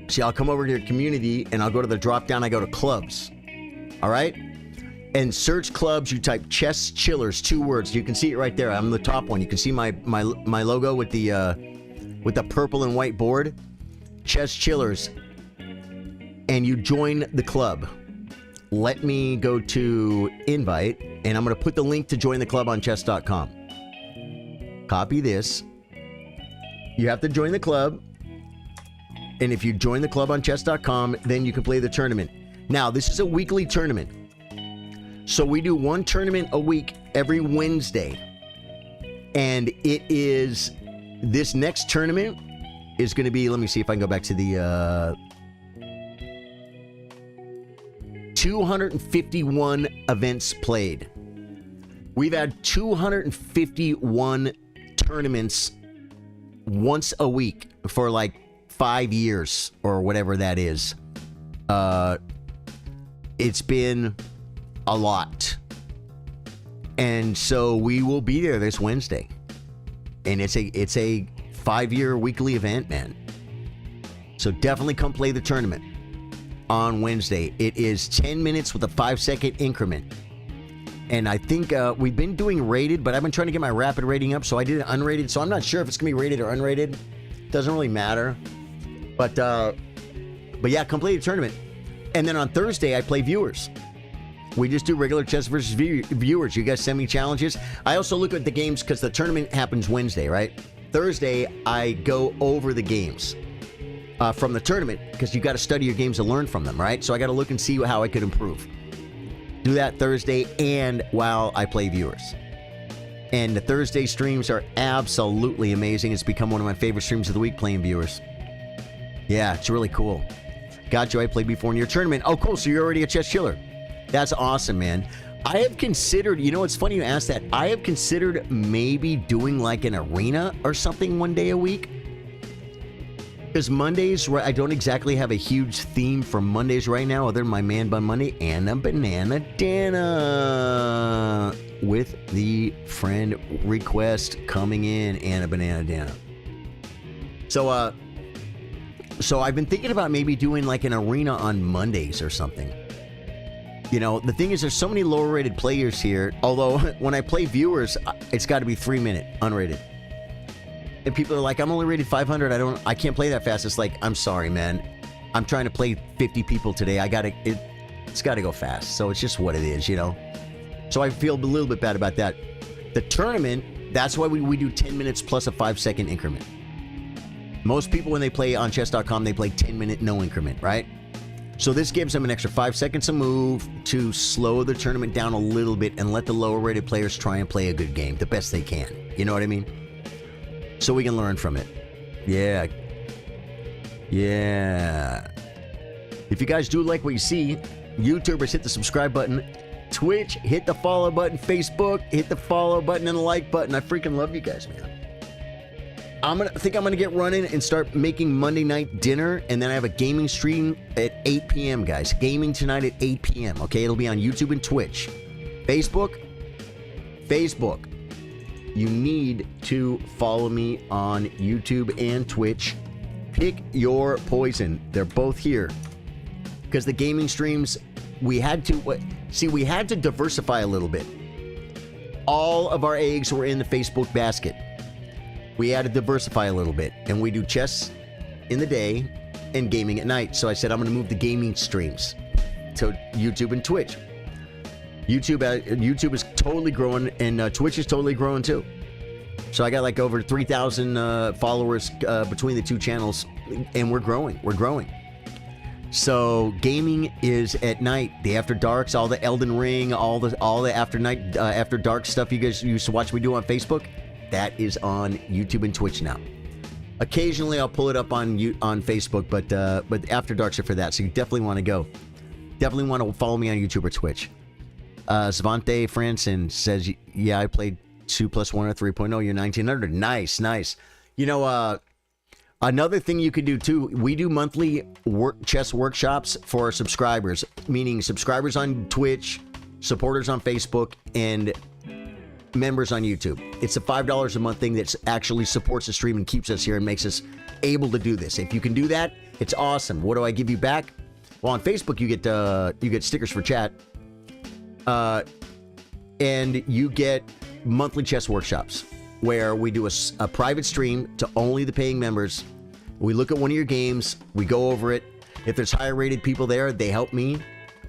See, I'll come over to your community, and I'll go to the drop down. I go to clubs. All right? And search clubs. You type chess chillers, 2 words. You can see it right there. I'm the top one. You can see my logo with the purple and white board. Chess chillers. And you join the club. Let me go to invite, and I'm going to put the link to join the club on chess.com. Copy this. You have to join the club. And if you join the club on chess.com, then you can play the tournament. Now, this is a weekly tournament. So we do 1 tournament a week every Wednesday. And it is, this next tournament is going to be, let me see if I can go back to the 251 events played. We've had 251 tournaments once a week for like 5 years or whatever that is. It's been a lot. And so we will be there this Wednesday. And it's a 5-year weekly event, man. So definitely come play the tournament on Wednesday. It is 10 minutes with a 5-second increment. And I think we've been doing rated, but I've been trying to get my rapid rating up, so I did it unrated. So I'm not sure if it's going to be rated or unrated. Doesn't really matter. But yeah, come play the tournament. And then on Thursday, I play viewers. We just do regular chess versus viewers. You guys send me challenges. I also look at the games because the tournament happens Wednesday, right? Thursday, I go over the games from the tournament because you got to study your games and learn from them, right? So I got to look and see how I could improve. Do that Thursday and while I play viewers. And the Thursday streams are absolutely amazing. It's become one of my favorite streams of the week, playing viewers. Yeah, it's really cool. Got you. I played before in your tournament. Oh, cool. So you're already a chess chiller. That's awesome, man. I have considered, you know, it's funny you asked that. I have considered maybe doing like an arena or something one day a week. Because Mondays, I don't exactly have a huge theme for Mondays right now other than my Man Bun Monday and a Banana Dana. With the friend request coming in and a Banana Dana. So I've been thinking about maybe doing like an arena on Mondays or something. You know, the thing is there's so many lower rated players here. Although when I play viewers, it's got to be 3-minute unrated. And people are like, I'm only rated 500. I can't play that fast. It's like, I'm sorry, man. I'm trying to play 50 people today. It's got to go fast. So it's just what it is, you know. So I feel a little bit bad about that. The tournament, that's why we do 10 minutes plus a 5-second increment. Most people, when they play on chess.com, they play 10-minute no increment, right? So this gives them an extra 5 seconds to move to slow the tournament down a little bit and let the lower rated players try and play a good game the best they can. You know what I mean? So we can learn from it. Yeah. Yeah. If you guys do like what you see, YouTubers, hit the subscribe button. Twitch, hit the follow button. Facebook, hit the follow button and the like button. I freaking love you guys, man. I think I'm gonna get running and start making Monday night dinner, and then I have a gaming stream at 8 p.m. guys. Gaming tonight at 8 p.m. Okay, it'll be on YouTube and Twitch. Facebook. You need to follow me on YouTube and Twitch. Pick your poison. They're both here because the gaming streams we had to diversify a little bit. All of our eggs were in the Facebook basket. We had to diversify a little bit, and we do chess in the day and gaming at night. So I said I'm going to move the gaming streams to YouTube and Twitch. YouTube is totally growing, and Twitch is totally growing too. So I got like over 3,000 followers between the two channels, and we're growing. So gaming is at night. The After Darks, all the Elden Ring, all the after dark stuff you guys used to watch me do on Facebook, that is on YouTube and Twitch now. Occasionally I'll pull it up on Facebook, but After Darks are for that. So you definitely want to go. Definitely want to follow me on YouTube or Twitch. Svante Franson says, yeah, I played 2 + 1 or 3.0. You're 1900. Nice, nice. You know, another thing you could do too, we do monthly chess workshops for our subscribers, meaning subscribers on Twitch, supporters on Facebook, and members on YouTube. It's a $5 a month thing that actually supports the stream and keeps us here and makes us able to do this. If you can do that, it's awesome. What do I give you back? Well, on Facebook, you get stickers for chat, and you get monthly chess workshops where we do a private stream to only the paying members. We look at one of your games, we go over it. If there's higher rated people there, they help me.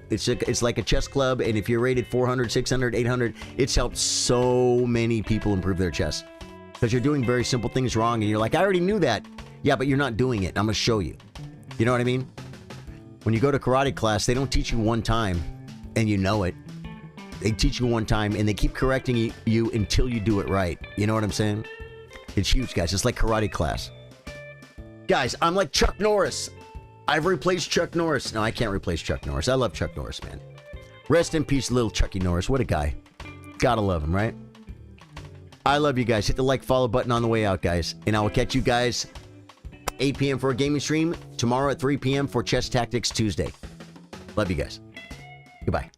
It's like a chess club, and if you're rated 400, 600, 800, it's helped so many people improve their chess. Because you're doing very simple things wrong, and you're like, I already knew that. Yeah, but you're not doing it. I'm going to show you. You know what I mean? When you go to karate class, they don't teach you one time, and you know it. They teach you one time, and they keep correcting you until you do it right. You know what I'm saying? It's huge, guys. It's like karate class. Guys, I'm like Chuck Norris. I've replaced Chuck Norris. No, I can't replace Chuck Norris. I love Chuck Norris, man. Rest in peace, little Chucky Norris. What a guy. Gotta love him, right? I love you guys. Hit the like, follow button on the way out, guys. And I will catch you guys 8 p.m. for a gaming stream. Tomorrow at 3 p.m. for Chess Tactics Tuesday. Love you guys. Goodbye.